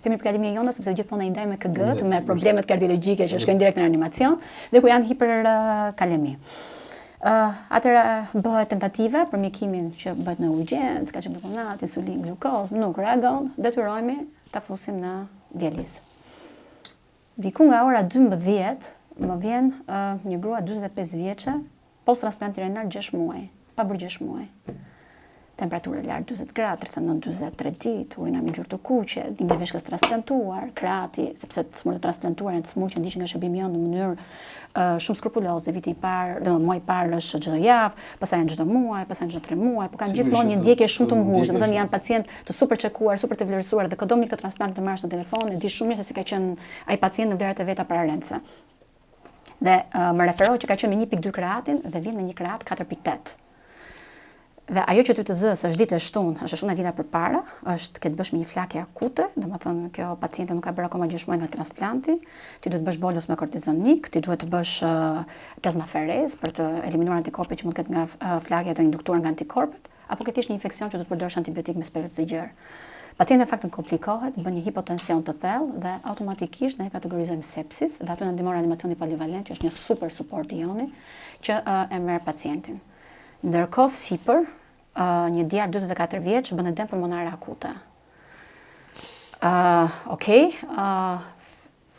Themi hiperkalemi e jona sepse gjithmonë ai ndaj me EKG me problemet kardiologjike që shkojnë direkt në reanimacion dhe ku janë hiperkalemi. Atëra bëhet tentative për mjekimin që bëhet në urgjencë, ka qenë glukonat, insulin, glukos, nuk reagon, detyrohemi ta fusim në dializë. Diku nga ora 12 më vjen një grua 45 vjeçe, post transplanti renal 6 muaj, pa bërë 6 muaj. Temperaturë e lartë 40 gradë, 39-43 ditë, urina me ngjyrë të kuqe, dhimbje veshkës transplantuar, krahati, sepse të smurët e transplantuara janë të smurë që ndiqen nga shërbimi jonë në mënyrë shumë skrupuloze. Viti i parë, muaji i parë është çdo javë, pastaj janë çdo muaj, pastaj çdo 3 muaj, por kanë gjithmonë një ndjekje shumë të ngushtë. Domethënë janë pacient të super çekuar, super të vlerësuar dhe këdo mik të transplantit të marrësh në telefon, e di shumë mirë se si ka qenë ai pacient në vlerat e veta paralelse. Dhe më referoj që ka qenë me 1.2 kreatin dhe vjen me një kreat 4.8. Dhe ajo që ty të zës është ditë e shtunë, është shumë e dita përpara, është ke të bësh me një flakje akute, domethënë kjo paciente nuk ka bërë akoma 6 muaj nga transplanti, ti duhet të bësh bolus me kortizonik, ti duhet të bësh plasmaferez për të eliminuar antikorpet që mund të ketë nga flakja të induktuar nga antikorpet, apo ke thjesht një infeksion që duhet të përdorësh antibiotik me spelët të gjerë. Pacienti në fakt komplikohet, bën një hipotension të thellë dhe automatikisht ne kategorizojmë sepsis dhe aty na ndihmon reanimacioni polivalent, që është një super suport i joni që e merr pacientin. Ndërkohë sipër, një djalë 44 vjeç bën edem pulmonare akute.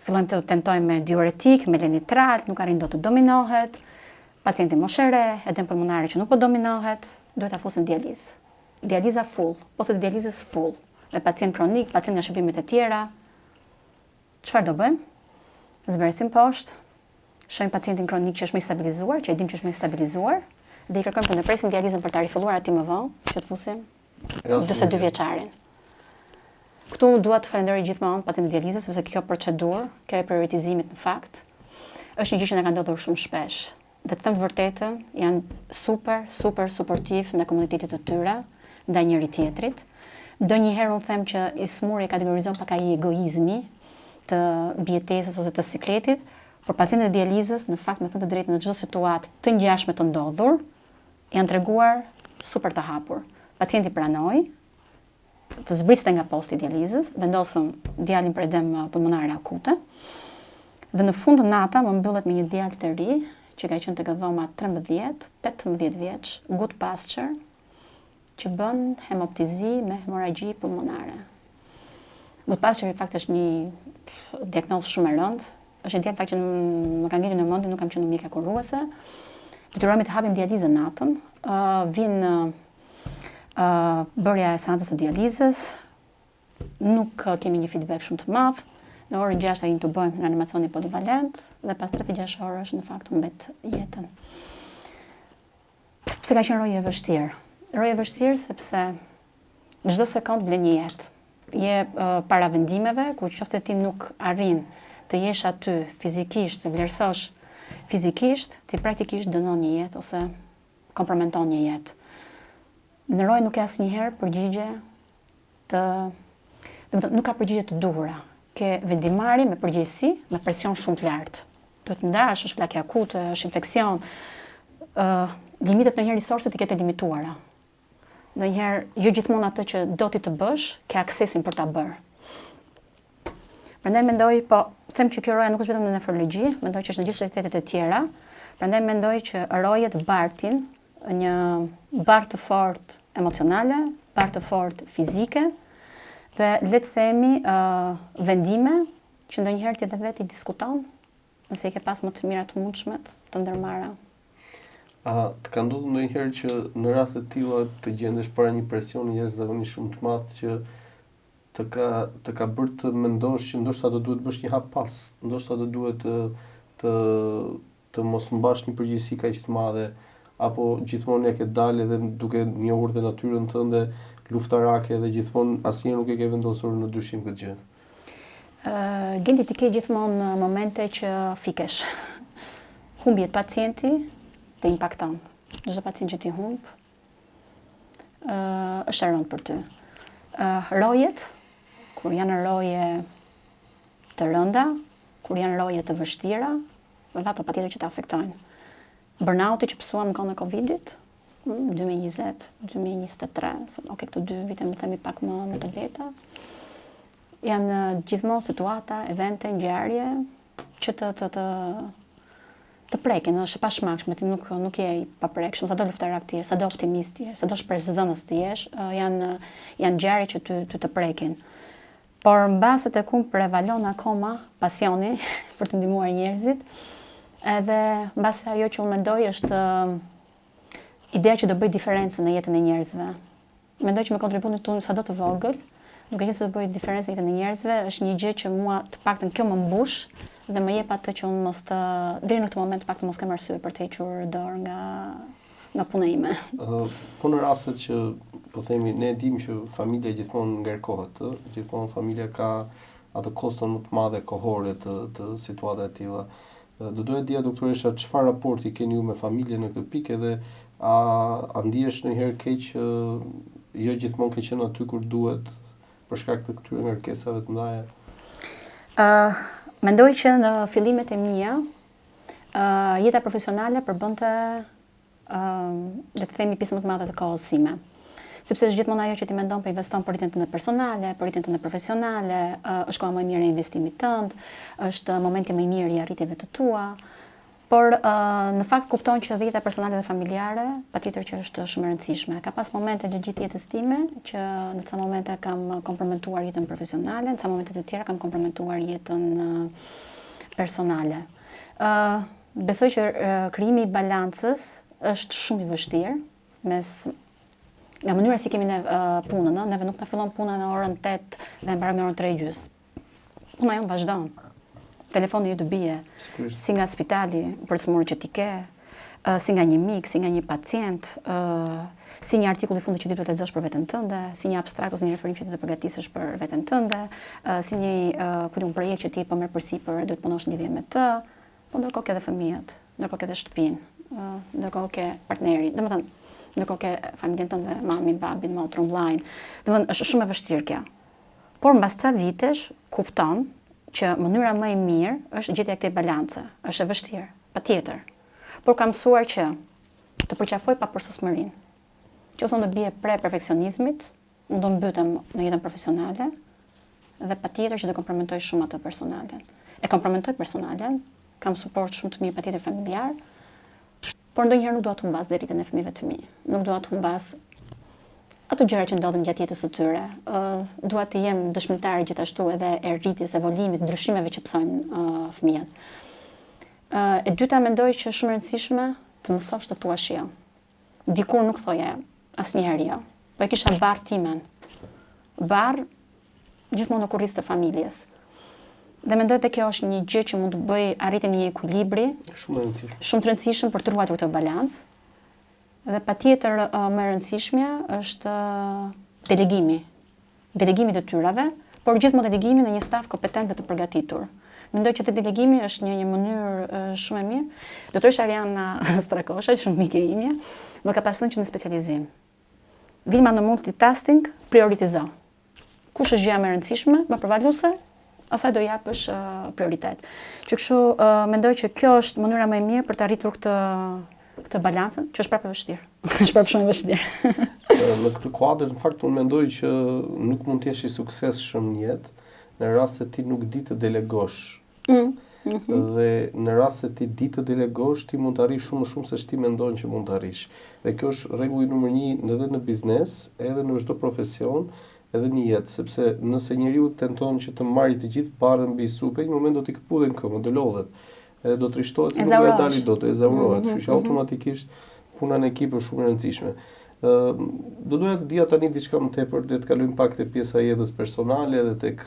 Fillojmë të tentojmë me diuretik, me lenitral, nuk arrin dot të dominohet. Pacienti moshëre, edem pulmonare që nuk po dominohet, duhet ta fusim dializë. Dializa full, ose dializës full, me pacient kronik, pacient nga shërbimet e tjera. Çfarë do bëjmë? Zbresim poshtë, shohim pacientin kronik që është më i stabilizuar, që e dim që është më i stabilizuar. Dhe i kërkojmë të ndërpresim dializën për ta rifulluar aty më vonë, që të fusim 42 vjeçarin. Këtu dua të falenderoj gjithmonë pacientin e dializës sepse kjo procedurë, kjo e prioritizimit në fakt, është një gjë që na ka ndodhur shumë shpesh. Dhe të them vërtetën, janë super suportiv në komunitetet të tyre, ndaj njëri tjetrit. Donjëherë unë them që i smuri e kategorizon pak ai egoizmi të bjetesës ose të sikletit, por pacientët e dializës në fakt me thënë të drejtën në çdo situatë të ngjashme të ndodhur, janë treguar super të hapur. Pacienti pranoi, të zbriste nga posti i dializës, vendosëm djalin për edem pulmonare akute, dhe në fund të nata më mbyllet me një djalë të ri, që ka qenë tek dhoma 13-18 vjeç, good pasture, që bën hemoptizi me hemorragji pulmonare. Good pasture në fakt është një diagnozë shumë e rëndë, është një djalë fakt që më ka ngjitur në mendje, nuk kam qenë mjek akuruese. Detyrohemi të hapim dializën natën. Vin bërja e seancës së dializës. Nuk kemi një feedback shumë të madh. Në orën 6 ai intubojmë në reanimacioni polivalent dhe pas 36 orësh në fakt u mbet jetën. Pse ka qenë roje e vështirë? Roje e vështirë sepse çdo sekond blen një jetë. Je para vendimeve ku qoftë ti nuk arrin të jesh aty fizikisht, të vlerësosh fizikisht, ti praktikisht dënon një jetë ose komprometon një jetë. Në rojë nuk ka asnjëherë përgjigje nuk ka përgjigje të duhura. Ke vendimari me përgjegjësi, me presion shumë të lartë. Duhet të ndash, është flakje akute, është infeksion. Limitet ndonjëherë resurset i ke të limituara. Ndonjëherë jo gjithmonë atë që do ti të bësh, ke aksesin për ta bërë. Prandaj mendoj, po them që kjo roja nuk është vetëm në nefrologji, mendoj që është në gjithë specialitetet e tjera. Prandaj mendoj që rojet bartin një barë të fortë emocionale, barë të fortë fizike dhe le të themi vendime që ndonjëherë ti edhe vetë i diskuton nëse i ke pas më të mirat të mundshmet, të ndërmarra. A të ka ndodhur ndonjëherë që në raste të tilla të gjendesh para një presioni jashtëzakonisht shumë të madh që të ka bërë të mendosh që ndoshta do duhet bësh një hap pas, ndoshta do duhet të mos mbash një përgjegjësi kaq të madhe, apo gjithmonë ja ke dalë edhe duke njohur dhe natyrën tënde luftarake dhe gjithmonë asnjëherë nuk e ke vendosur në dyshim këtë gjë? Gendi ti ke gjithmonë momente që fikesh. Humbjet pacienti të impakton. Çdo pacient që ti humb është e rëndë për ty. Rojet, kur janë roje të rënda, kur janë roje të vështira, dhe ato patjetër që të afektojnë. Burnouti që pësuam në kohën e Covidit, 2020, 2023, këto 2 vite më themi pak më të lehta, janë gjithmonë situata, evente, ngjarje që të prekin, është e pashmangshme, ti nuk je i paprekshëm, sado luftarak ti je, sado optimist ti je, sado shpresdhënës ti jesh, janë ngjarje që ty të prekin. Por mbase tek unë prevalon akoma pasioni për të ndihmuar njerëzit, edhe mbase ajo që unë mendoj është ideja që do bëj diferencën në jetën e njerëzve. Mendoj që me kontributin tonë sado të vogël, nuk e që se do bëj diferencën në jetën e njerëzve, është një gjë që mua të paktën kjo më mbush dhe më jep atë që unë mos deri në këtë moment të paktën mos kam arsye për të hequr dorë nga puna ime. Po në rastet që po themi ne dimë që familja gjithmonë ngarkohet, gjithmonë familja ka atë koston më të madhe kohore të situata të tilla. Do doja të dija doktoresha çfarë raporti keni ju me familjen në këtë pikë dhe a ndihesh ndonjëherë keq jo gjithmonë ke qenë aty kur duhet për shkak të këtyre ngarkesave të mëdha? Mendoj që në fillimet e mia jeta profesionale përbënte le të themi pjesë më të madhe të kohës sime. Sepse është gjithmonë ajo që ti mendon për investon për rritjen tënde personale, për rritjen tënde profesionale, është koha më e mirë e investimit tënd, është momenti më i mirë i arritjeve të tua. Por në fakt kupton që jeta personale dhe familjare patjetër që është shumë e rëndësishme. Ka pas momente në gjithë jetës time që në ca momente kam komprometuar jetën profesionale, në ca momente të tjera kam komprometuar jetën personale. Besoj që krijimi i balancës është shumë i vështirë nga mënyra si kemi ne punën, neve nuk na fillon puna në orën 8 dhe mbaron në orën 3:30. Puna jonë vazhdon. Telefoni ju të bie, si nga spitali për smurën që ti ke, si nga një mik, si nga një pacient, si një artikull i fundit që ti duhet të lexosh për veten tënde, si një abstrakt ose një referim që ti të përgatisësh për veten tënde, si një projekt që ti po merr përsipër, duhet punosh në lidhje me të, po ndërkohë ke edhe fëmijët, ndërkohë ke edhe shtëpinë, ndërkohë ke partnerin, domethënë ndërkohë ke familjen tënde, mamin, babin, motrën, vllajin. Domethënë është shumë e vështirë kjo. Por mbas ca vitesh kupton që mënyra më e mirë është gjetja e këtij balance. Është e vështirë, patjetër. Por kam mësuar që të përqafoj pa përsosmërinë. Qose unë do bie pre perfeksionizmit, unë do mbytem në jetën profesionale dhe patjetër që do komprometoj shumë atë personalen. E komprometoj personalen, kam suport shumë të mirë patjetër familjar, por ndonjëherë nuk dua të humbas rritjen e fëmijëve të mi. Nuk dua të humbas ato gjëra që ndodhin gjatë jetës së tyre. Dua të jem dëshmitare gjithashtu edhe e rritjes, evolimit, ndryshimeve që psojnë fëmijët. E dyta mendoj që është shumë e rëndësishme të mësosh të thuash jo. Dikur nuk thoja asnjëherë jo. Po e kisha barr timen. Barr gjithmonë në kurriz të familjes. Dhe mendoj se kjo është një gjë që mund të bëj arritjen e një ekuilibri Shumë e rëndësishme. Shumë të rëndësishëm për të ruajtur këtë balancë. Dhe patjetër më e rëndësishmja është delegimi. Delegimi të detyrave, por gjithmonë delegimi në një staf kompetent dhe të përgatitur. Mendoj që delegimi është një mënyrë shumë e mirë. Doktoresha Ariana Strakosha, shumë mike imja, më ka pasur që në specializim. Vilma në multitasking prioritizo. Kush është gjëja më e rëndësishme, më përvaluese, asaj do japësh prioritet. Që kështu mendoj që kjo është mënyra më e mirë për të arritur këtë balancën, që është prapë e vështirë. Është prapë shumë e vështirë. Në këtë kuadër, në fakt, unë mendoj që nuk mund të jesh i suksesshëm në jetë në rast se ti nuk di të delegosh. Dhe në rast se ti di të delegosh, ti mund të arrish shumë se ti mendon që mund të arrish. Dhe kjo është rregulli numër 1 edhe në biznes, edhe në çdo profesion, edhe në jetë, sepse nëse njeriu tenton që të marrë të gjithë barrën mbi supë, në moment do t'i këpudhen këmbën, do lodhet. edhe do të rishtohet si nuk do të dali dot, e zaurohet. Kështu që automatikisht puna në ekip është shumë e rëndësishme. Do doja të dija tani diçka më tepër, le të kalojmë pak te pjesa e jetës personale dhe tek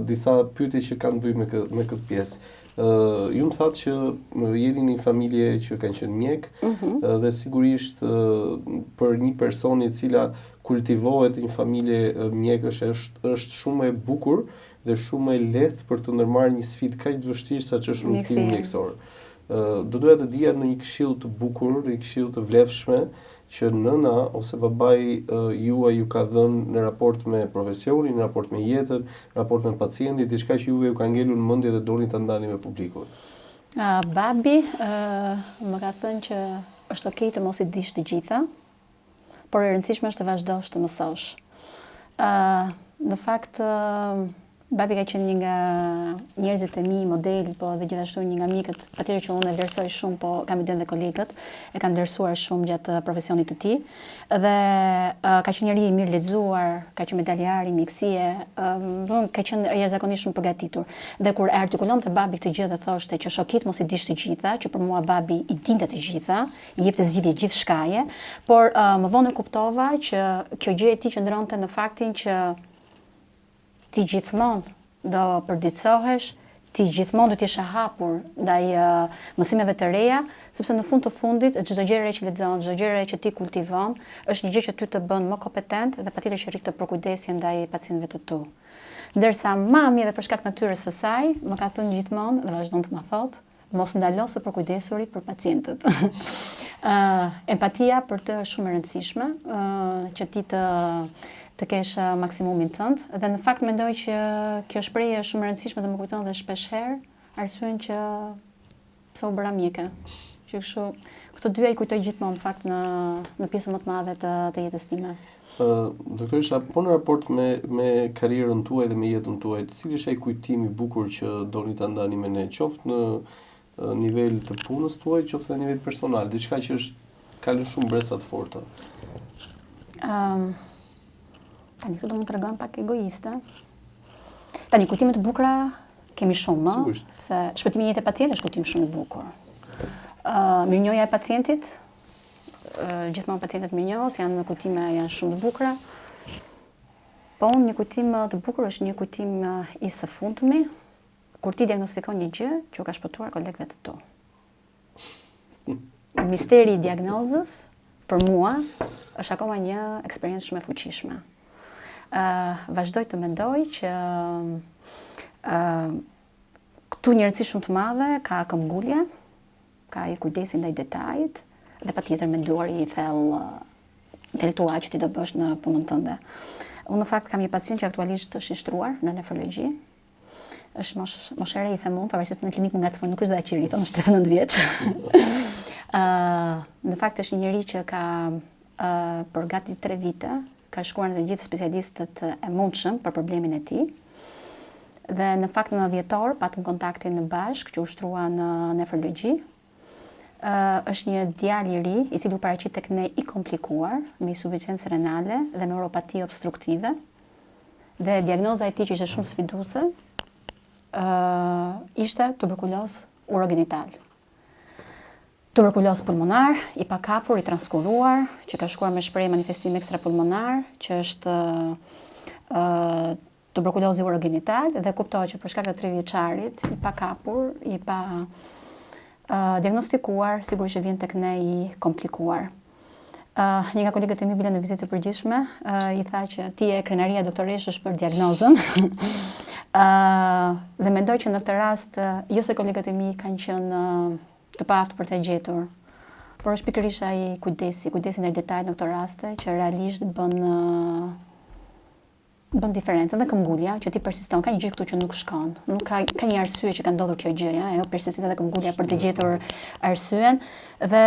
disa pyetje që kanë të bëjnë me këtë pjesë. Ju më thatë që jeni një familje që kanë qenë mjek dhe sigurisht për një person i cila kultivohet një familje mjekësh është shumë e bukur dhe shumë e lehtë për të ndërmarrë një sfidë kaq të vështirë sa që është rrugtimi mjekësor. Do doja të dija në një këshill të bukur, një këshill të vlefshme që nëna ose babai juaj ju ka dhënë në raport me profesionin, në raport me jetën, në raport me pacientin, diçka që juve ju ka ngelur në mendje dhe doni ta ndani me publikun. Babi më ka thënë që është okay të mos i dish të gjitha, por e rëndësishme është të vazhdosh të mësosh. Në fakt, babi ka qenë një nga njerëzit e mi, model, po dhe gjithashtu një nga mikët, patjetër që unë e vlerësoj shumë, po kam iden dhe kolegët, e kam vlerësuar shumë gjatë profesionit të tij. Dhe ka qenë njeri i mirë lexuar, ka qenë medaljar i mjekësie, ka qenë jashtëzakonisht shumë përgatitur. Dhe kur e artikulonte babi këtë gjë dhe thoshte që shokit mos i dish të gjitha, që për mua babi i dinte të gjitha, i jepte zgjidhje gjithë shkaje, por më vonë e kuptova që kjo gjë e tij qëndronte në faktin që ti gjithmonë do përditësohesh, ti gjithmonë do të jesh e hapur ndaj mësimeve të reja, sepse në fund të fundit çdo gjë e re që lexon, çdo gjë e re që ti kultivon, është një gjë që ty të bën më kompetent dhe patjetër që rrik të përkujdesje ndaj pacientëve të tu. Ndërsa mami edhe për shkak të natyrës së saj, më ka thënë gjithmonë dhe vazhdon të më thotë, mos ndalo së përkujdesuri për pacientët. Empatia për të është shumë e rëndësishme, që ti të kesh maksimumin tënd, dhe në fakt mendoj që kjo shprehje është shumë e rëndësishme dhe më kujton dhe shpeshherë arsyen që pse u bëra mjeke. Që kështu, këto dyja i kujtoj gjithmonë në fakt në pjesën më të madhe të jetës time. Doktoresha, po në raport me karrierën tuaj dhe me jetën tuaj, cili është ai kujtim i bukur që doni ta ndani me ne, qoftë në nivel të punës tuaj, qoftë në nivel personal, diçka që ka lënë shumë bresa të forta? Tani këtu do më të tregon pak egoiste. Tani kujtime të bukura kemi shumë, se shpëtimi i jetës e pacientit është kujtim shumë i bukur. Mirënjohja e pacientit, gjithmonë pacientët mirënjohës janë kujtime shumë të bukura. Po unë një kujtim të bukur është një kujtim i së fundmi, kur ti diagnostikon një gjë që u ka shpëtuar kolegëve të tu. Misteri i diagnozës për mua është akoma një eksperiencë shumë e fuqishme. Vazhdoj të mendoj që këtu një rëndësi shumë të madhe ka këmbgulje, ka i kujdesi ndaj detajit dhe patjetër menduari i thellë intelektual që ti do bësh në punën tënde. Unë në fakt kam një pacient që aktualisht është i shtruar në nefrologji. Është moshë e re i them unë, pavarësisht në klinikë më ngacmoj, nuk është dhe aq i ri, është 39 vjeç. Në fakt është një njerëz që ka për gati 3 vite ka shkuar në gjithë specialistët e mundshëm për problemin e tij. Dhe në fakt në dhjetor patëm kontaktin në bashk që u shtrua në nefrologji. Është një djalë i ri i cili u paraqit tek ne i komplikuar, me insuficiencë renale dhe neuropati obstruktive. Dhe diagnoza e tij që ishte shumë sfiduese ishte tuberkulozë urogenital. Tuberkulozë pulmonar, i pakapur, i transkuruar, që ka shkuar me shprehje manifestim ekstrapulmonar, që është tuberkulozë urogenital, dhe kuptohet që për shkak të 3 vjeçarit, i pakapur, i pa diagnostikuar, sigurisht që vjen tek ne i komplikuar. Një nga kolegët e mi bile në vizitë të përgjithshme, i tha që ti e krenaria doktoreshësh për diagnozën. Dhe mendoj që në këtë rast, jo se kolegët e mi kanë qenë të paaftë për të gjetur, por është pikërisht ai kujdesi ndaj detajit në këtë raste që realisht bën diferencën dhe këmbgulja që ti persiston, ka një gjë këtu që nuk shkon. Nuk ka një arsye që ka ndodhur kjo gjë, ajo persistenca dhe këmbgulja për të gjetur arsyen. Dhe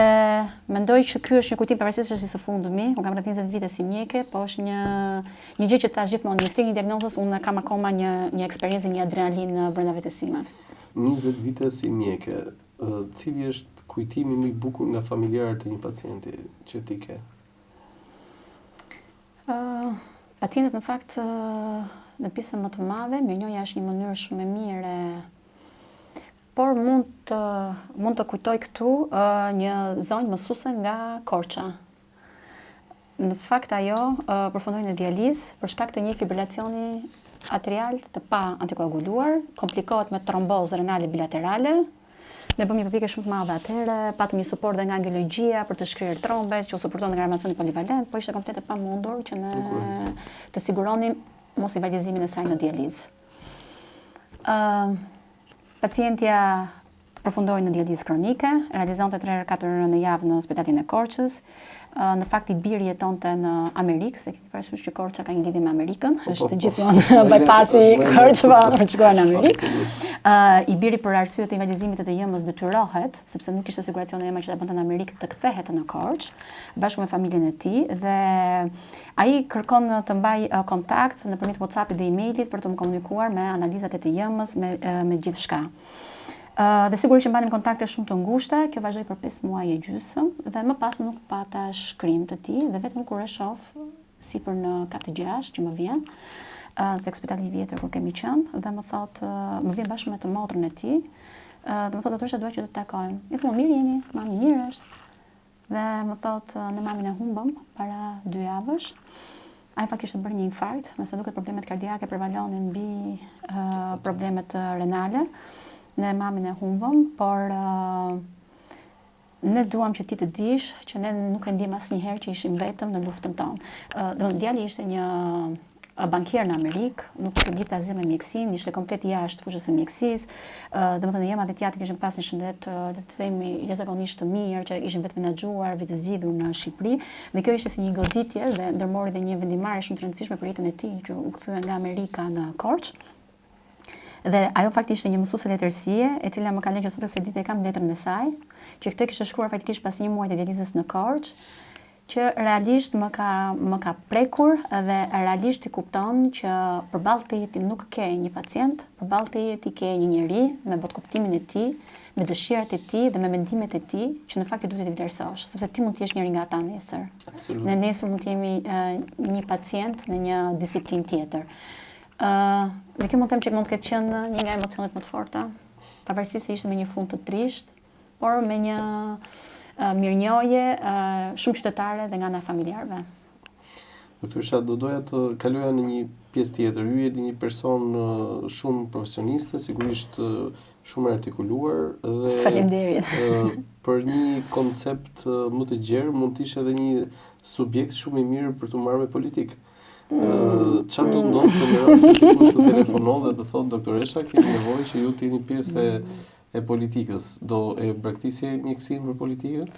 mendoj që ky është një kujtim pavarësisht se është i së fundmi. Unë kam rreth 20 vite si mjeke, po është një gjë që thash gjithmonë, në string i diagnozës unë kam akoma një eksperiencë, një adrenalinë brenda vetes sime. 20 vite si mjeke, cili është kujtimi më i bukur nga familjarët e një pacienti që ti ke? Pacientët në fakt në pjesën më të madhe, mirënjohja është një mënyrë shumë e mirë por mund të kujtoj këtu një zonjë mësuese nga Korça. Në fakt ajo përfundoi në dializë për shkak të një fibrilacioni atrial të pa antikoaguluar, komplikohet me trombozë renale bilaterale. Ne bëm një përpjekje shumë të madhe atëherë, patëm një suport dhe nga angiologjia për të shkrirë trombet, që u suporton nga armacioni polivalent, po ishte komplet e pamundur që ne të siguronim mos invalidizimin e saj në dializë. Pacientja përfundoi në dializë kronike, realizonte 3-4 herë në javë në Spitalin e Korçës. Në fakt i biri jetonte në Amerikë, se keni parasysh që Korça ka një lidhje me Amerikën, është gjithmonë bypassi Korçëva për të shkuar në Amerikë. I biri për arsye të invalidizimit të jemës detyrohet, sepse nuk kishte siguracion e ema që ta bënte në Amerikë, të kthehet në Korçë bashkë me familjen e tij dhe ai kërkon të mbaj kontakt nëpërmjet WhatsAppit dhe emailit për të më komunikuar me analizat e të jemës, me gjithçka. Dhe sigurisht që mbanim kontakte shumë të ngushta, kjo vazhdoi për 5 muaj e gjysmë dhe më pas nuk pata shkrim të tij dhe vetëm kur e shoh sipër në 4-6 që më vjen tek spitali i vjetër kur kemi qenë dhe më thot, më vjen bashkë me të motrën e tij dhe më thot doktoresha dua që të takojmë. I them mirë jeni, mami mirë është. Dhe më thot ne mamin e humbëm para 2 javësh. Ai fakt kishte bërë një infarkt, me sa duket problemet kardiake prevalonin mbi problemet renale. Ne mamin e humbëm, por ne duam që ti të dish që ne nuk e ndjem asnjëherë që ishim vetëm në luftën tonë. Djali ishte një bankier në Amerikë, nuk lidhte asgjë me mjekësinë, ishte komplet jashtë fushës së mjekësisë. Domethënë jema dhe tjati kishin pas një shëndet, le të themi, jashtëzakonisht të mirë, që ishin vetë menaxhuar, vetë zgjidhur në Shqipëri, dhe kjo ishte si një goditje dhe ndërmori dhe një vendimarrje shumë të rëndësishme për jetën e tij, që u kthye nga Amerika në Korçë. Dhe ajo fakti ishte një mësuese letërsie, e cila më ka lënë që sot se ditë e kam letrën e saj, që këtë kishte shkruar faktikisht pas 1 muaji të dializës në Korçë, që realisht më ka prekur dhe realisht i kupton që përballë tejet nuk ke një pacient, përballë tejet ke një njeri me botkuptimin e tij, me dëshirat e tij dhe me mendimet e tij, që në fakt duhet të vlerësosh, sepse ti mund të jesh njëri nga ata nesër. Absolutisht. Ne nesër mund të jemi një pacient në një disiplinë tjetër. Dhe kjo mund të them që mund të ketë qenë një nga emocionet më të forta, pavarësisht se ishte me një fund të trisht, por me një mirënjohje shumë qytetare dhe nga ana e familjarëve. Doktoresha, do doja të kaloja në një pjesë tjetër. Ju jeni një person shumë profesioniste, sigurisht shumë artikuluar dhe Faleminderit. Për një koncept më të gjerë mund të ishte edhe një subjekt shumë i mirë për të marrë me politikë. Çfarë do ndodhte në rast se dikush të telefonon dhe të thotë doktoresha, keni nevojë që ju të jeni pjesë e politikës. Do e braktisje mjekësinë për politikën?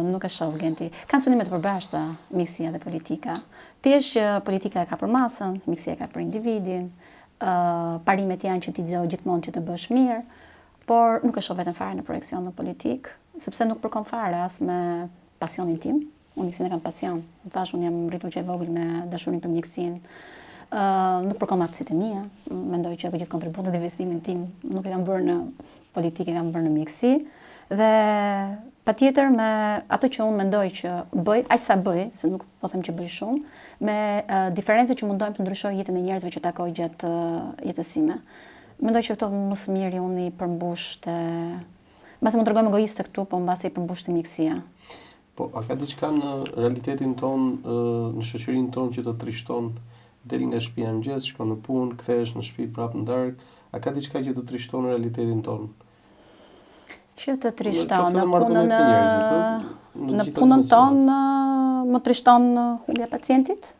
Nuk e shoh Genti. Kanë synime të përbashkëta mjekësia dhe politika. Thjesht që politika e ka për masën, mjekësia e ka për individin. Parimet janë që ti do gjithmonë që të bësh mirë, por nuk e shoh vetëm fare në projekcion në politikë, sepse nuk përkon fare as me pasionin tim. Unë mjekësinë e kam pasion. Më thash, unë jam rritur që e vogël me dashurinë për mjekësinë. Nuk përkon aftësitë e mia. Mendoj që gjithë kontributet dhe investimin tim nuk e kam bërë në politikë, e kam bërë në mjekësi. Dhe patjetër me ato që unë mendoj që bëj, aq sa bëj, se nuk po them që bëj shumë, me diferencët që mundojmë të ndryshoj jetën e njerëzve që takoj gjatë jetës sime. Mendoj që këto më së miri unë i përmbush të mbase mund të rregojmë egoiste këtu, po mbase i përmbush të mjekësia. Po, a ka diçka në realitetin ton, në shoqërinë tonë që të trishton, deri nga shtëpia në mëngjes, shkon në punë, kthehesh në shtëpi prapë në darkë, a ka diçka që të trishton në realitetin ton? Që të trishton në punën tonë, më trishton humbja e pacientit.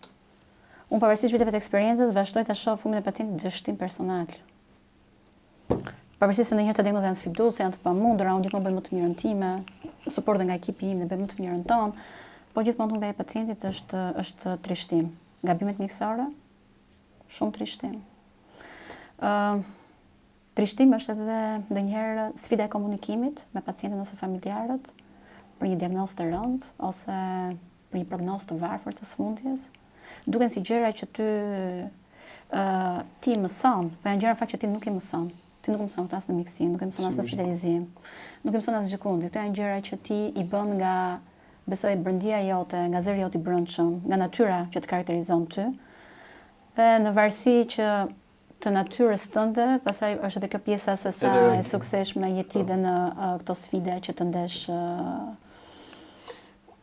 Unë pavarësisht viteve të eksperiencës, vazhdoj ta shoh humbjen e pacientit dështim personal. Pavarësisht se ndonjëherë të diagnozat janë sfiduese, janë të pamundura, unë gjithmonë bëj më të mirën time, suport dhe nga ekipi im dhe bëj më të mirën tonë, po gjithmonë humbja e pacientit është trishtim. Gabimet mjekësore, shumë trishtim. Trishtim është edhe ndonjëherë sfida e komunikimit me pacientin ose familjarët për një diagnozë të rëndë ose për një prognozë të varfër të sëmundjes. Duken si gjëra që ti mëson, po janë gjëra fakt që ti nuk i mëson. Ti nuk mëson as në mjekësi, nuk mëson as në spitalizim, nuk mëson as gjikundi. Këto janë gjëra që ti i bën nga, besoj, brëndia jote, nga zëri jot i brendshëm, nga natyra që të karakterizon ty. Dhe në varësi që të natyrës tënde, pastaj është edhe kjo pjesa se sa e suksesshme jeti dhe në këto sfide që të ndesh.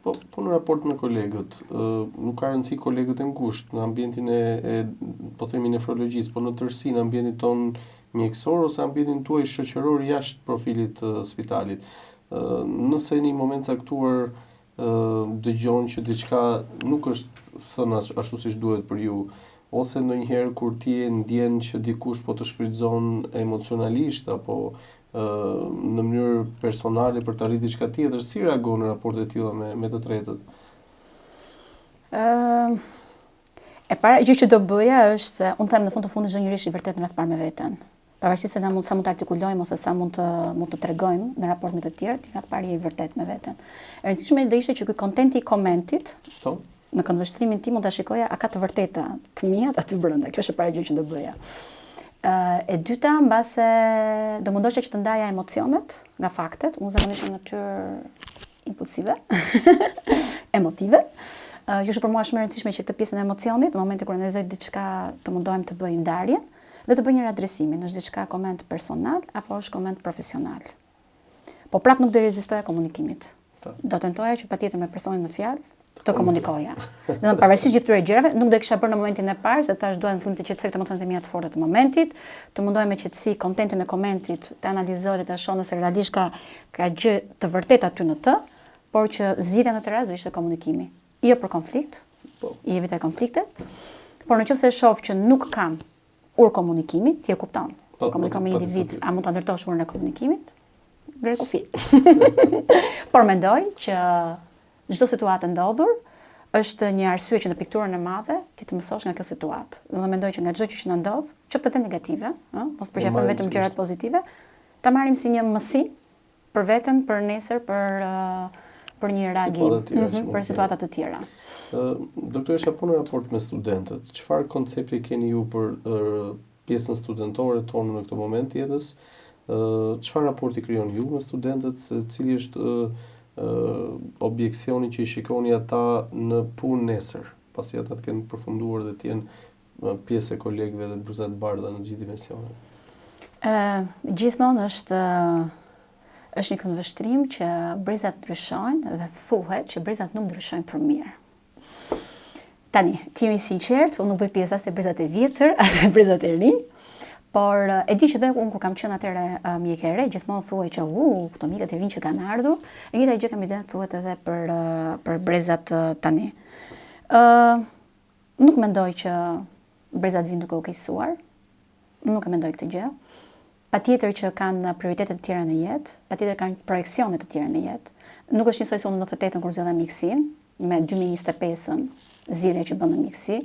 Po në raport me kolegët, nuk ka rëndësi kolegët e ngushtë në ambientin po themi nefrologjisë, po në tërësi në ambientin ton mjekësor ose ambientin tuaj shoqëror jashtë profilit të spitalit. Nëse në një moment caktuar dëgjon që diçka nuk është thënë ashtu siç duhet për ju, ose ndonjëherë kur ti ndjen që dikush po të shfrytëzon emocionalisht apo në mënyrë personale për të arritur diçka tjetër, si reagon në raportet tilla me të tretët? E para gjë që do bëja është se unë them në fund të fundit çdo njeri është i vërtetë në atë parë me veten. Pavarësisht se sa mund të artikulojmë ose sa mund të tregojmë në raport me të tjerë, në atë parë je i vërtetë me veten. E rëndësishme do ishte që ky kontenti i komentit në këndvështrimin tim mund ta shikoja a ka të vërteta të mia aty brenda. Kjo është e para gjë që do bëja. E dyta, mbase do mundosha që të ndaja emocionet nga faktet, unë zakonisht jam natyrë impulsive, emotive. Që është për mua shumë e rëndësishme që këtë pjesën e emocionit, në momentin kur analizoj diçka, të mundohem të bëj ndarje dhe të bëj një adresimin, është diçka koment personal apo është koment profesional. Po prap nuk do rezistoja komunikimit. Do tentoja që patjetër me personin në fjalë të komunikoja. Dhe pavarësisht gjithë këtyre gjërave, nuk do e kisha bërë në momentin e parë, se thash duan në fund të qetësoj emocionet e mia të forta të momentit, të mundohem me qetësi kontentin e komentit, të analizoj dhe të shoh nëse realisht ka gjë të vërtetë aty në të, por që zgjidhja në të rast ishte komunikimi. Jo për konflikt, i evitoj konfliktet, por nëse e shoh që nuk kam ur komunikimi, ti e kupton. Komunikon me një individ, a mund ta ndërtosh urën e komunikimit? Gre kufi. Por mendoj që çdo situatë ndodhur është një arsye që në pikturën e madhe ti të mësosh nga kjo situatë. Dhe mendoj që nga çdo gjë që na ndodh, qoftë edhe negative, mos përqafojmë vetëm gjërat pozitive, ta marrim si një mësim për veten, për nesër, për një reagim, për situata të tjera. Doktoresha, po në raport me studentët, çfarë koncepti keni ju për pjesën studentore tonë në këtë moment jetës? Çfarë raporti krijon ju me studentët? Cili është objekcioni që i shikoni ata në punë nesër, pasi ata të kenë përfunduar dhe të jenë pjesë e kolegëve dhe të brezat bardha në gjithë dimensionet? Gjithmonë është një këndvështrim që brezat ndryshojnë dhe thuhet që brezat nuk ndryshojnë për mirë. Tani, ti jemi sinqert, unë nuk bëj pjesë as të brezat e vjetër, as të brezat e rinj, por e di që dhe unë kur kam qenë atëre mjek e re, gjithmonë thuaj që këto mjekët e rinj që kanë ardhur, e njëjta gjë kam ide thuhet edhe për brezat tani. Nuk mendoj që brezat vinë duke u keqësuar, nuk e mendoj këtë gjë. Patjetër që kanë prioritete të tjera në jetë, patjetër kanë projeksione të tjera në jetë. Nuk është njësoj se unë në 98-ën kur zgjodha mjekësinë, me 2025-ën zgjidhja që bën në mjekësi,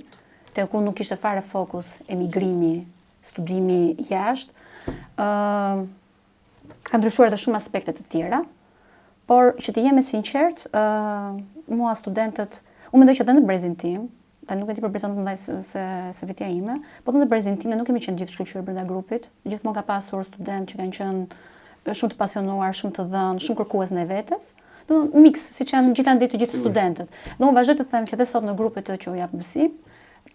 te ku nuk ishte fare fokus emigrimi, studimi jashtë, ka ndryshuar edhe shumë aspekte të tjera, por që të jemi sinqert, mua studentët, unë mendoj që edhe në brezin tim, tani nuk e di për brezat më të mëdhenj se vetja ime, po edhe në brezin tim ne nuk kemi qenë gjithë shkëlqyer brenda grupit, gjithmonë ka pasur student që kanë qenë shumë të pasionuar, shumë të dhënë, shumë kërkues ndaj vetes. Do mix, siç janë gjithandej të gjithë studentët. Dhe unë vazhdoj të them që edhe sot në grupet që u jap mësim,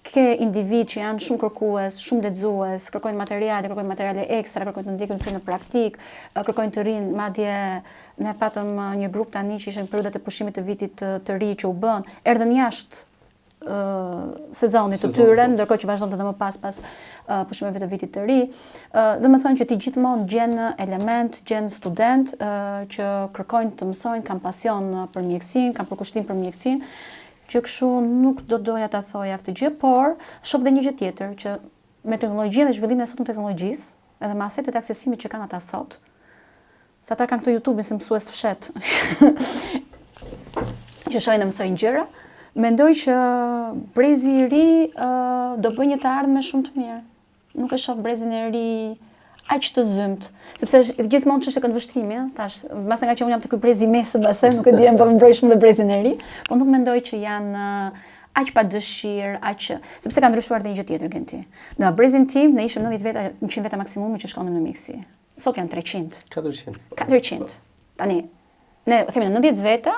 ke individ që janë shumë kërkues, shumë lexues, kërkojnë materiale ekstra, kërkojnë të ndjekin në praktik, kërkojnë të rinë, madje ne patëm një grup tani që ishin periudhat e pushimit të vitit të ri që u bën, erdhën jashtë sezonit të tyre, ndërkohë që vazhdonte edhe më pas pushimeve të vitit të ri. Domethënë që ti gjithmonë gjen element, gjen student që kërkojnë të mësojnë, kanë pasion për mjekësinë, kanë përkushtim për mjekësinë, që kështu nuk do doja ta thoja këtë gjë, por shoh dhe një gjë tjetër që me teknologjinë dhe zhvillimin e sotëm të teknologjisë, edhe me asetet e aksesimit që kanë ata sot, se ata kanë këto YouTube-in si mësues fshet, që shohin dhe mësojnë gjëra. Mendoj që brezi i ri do bëjë një të ardhme shumë të mirë. Nuk e shoh brezin e ri aq të zymt, sepse gjithmonë ç'është këndvështrimi, thash, mbase nga që unë jam te ky brezi i mesëm, mbase nuk e di po mbroj shumë dhe brezin e ri, po nuk mendoj që janë aq pa dëshirë, sepse ka ndryshuar edhe një gjë tjetër Genti. Në brezin tim ne ishim 90 veta, 100 veta maksimumi që shkonim në mjekësi. Sot janë 300. 400. 400. Tani, ne themi në 90 veta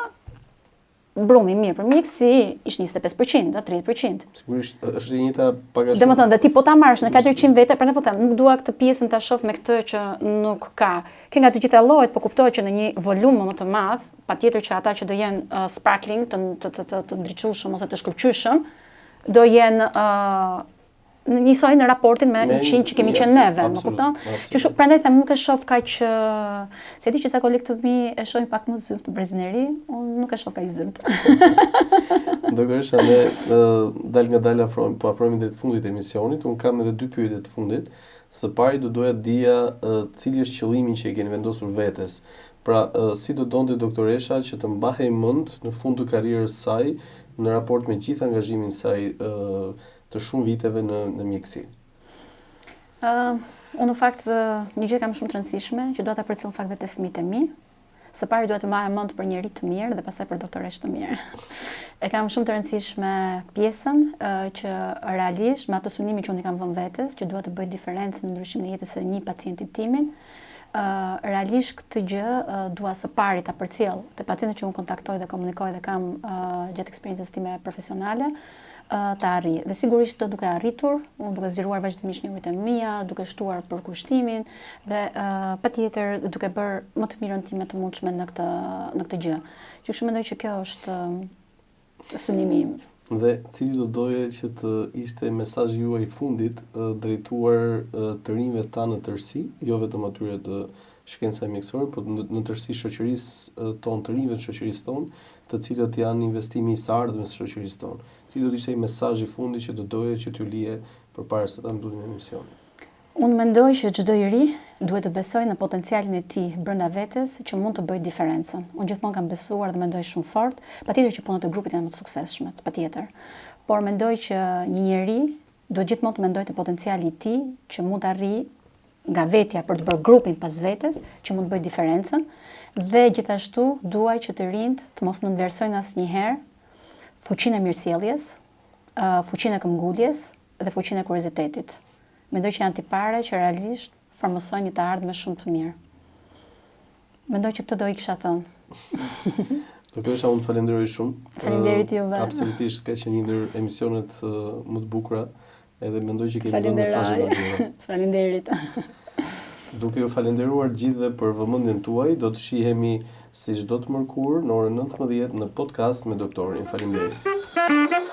brumi mirë për mjekësi ishte 25%, 30%. Sigurisht është e njëjta paga shumë. Domethënë, dhe ti po ta marrësh në 400 vete, prandaj po them, nuk dua këtë pjesën ta shoh me këtë që nuk ka. Ke nga të gjitha llojet, po kuptohet që në një volum më të madh, patjetër që ata që do jenë sparkling, të ndriçueshëm ose të shkëlqyeshëm, do jenë në njësoj në raportin me 100 që kemi qenë neve, më kupton? Që prandaj them nuk e shoh kaq se di që sa kolektomi e shohin pak më zymt të brezineri, unë nuk e shoh kaq zymt. Doktoresha, ne dal nga dal afrohemi drejt fundit të emisionit, unë kam edhe 2 pyetje të fundit. Së pari do doja të dija cili është qëllimi që e keni vendosur vetes. Pra, si do donte doktoresha që të mbahej mend në fund të karrierës saj në raport me gjithë angazhimin saj të shumë viteve në mjekësi? Unë në fakt një gjë kam shumë të rëndësishme që dua ta përcjell në fakt vetë fëmijët e mi. Së pari dua të marr mend për njerëz të mirë dhe pastaj për doktoresh të mirë. E kam shumë të rëndësishme pjesën që realisht me atë synimin që unë kam vënë vetes, që dua të bëj diferencë në ndryshimin e jetës së një pacienti timin. Realisht këtë gjë dua së pari ta përcjell te pacientët që unë kontaktoj dhe komunikoj dhe kam gjatë eksperiencës time profesionale, të arrijë. Dhe sigurisht të duke arritur, unë duke zgjeruar vazhdimisht njohuritë e mia, duke shtuar për kushtimin dhe patjetër duke bërë më të mirën time të mundshme në këtë gjë. Që shumë mendoj që kjo është synimi im. Dhe cili do doje që të ishte mesazhi juaj i fundit drejtuar të rinjve tanë në tërësi, jo vetëm atyre të shkencave mjekësore, por në tërësi shoqërisë tonë, të rinjve të shoqërisë tonë, të cilët janë investimi i së ardhmes së shoqërisë tonë. Cili do të ishte ai mesazhi i fundit që do doje që t'ju lije përpara se ta mbyllim emisionin? Unë mendoj që çdo i ri duhet të besojë në potencialin e tij brenda vetes që mund të bëjë diferencën. Unë gjithmonë kam besuar dhe mendoj shumë fort, patjetër që punët e grupit janë më të suksesshme, patjetër. Por mendoj që një njeri duhet gjithmonë të mendojë te potenciali i tij që mund të arrijë nga vetja për të bërë grupin pas vetes, që mund të bëjë diferencën, dhe gjithashtu duaj që të rinjt të mos nënvlerësojnë asnjëherë fuqinë e mirësjelljes, fuqinë e këmbguljes dhe fuqinë e kuriozitetit. Mendoj që janë tipare që realisht formosojnë një të ardhme shumë të mirë. Mendoj që këtë do i kisha thënë. Doktoresha, unë falenderoj shumë. Faleminderit juve. Absolutisht, ka qenë një ndër emisionet më të bukura, edhe mendoj që kemi dhënë mesazhe të mira. Faleminderit. Duke ju falenderuar gjithëve për vëmendjen tuaj, do të shihemi si çdo të mërkurë në orën 19 në podcast me doktorin. Faleminderit.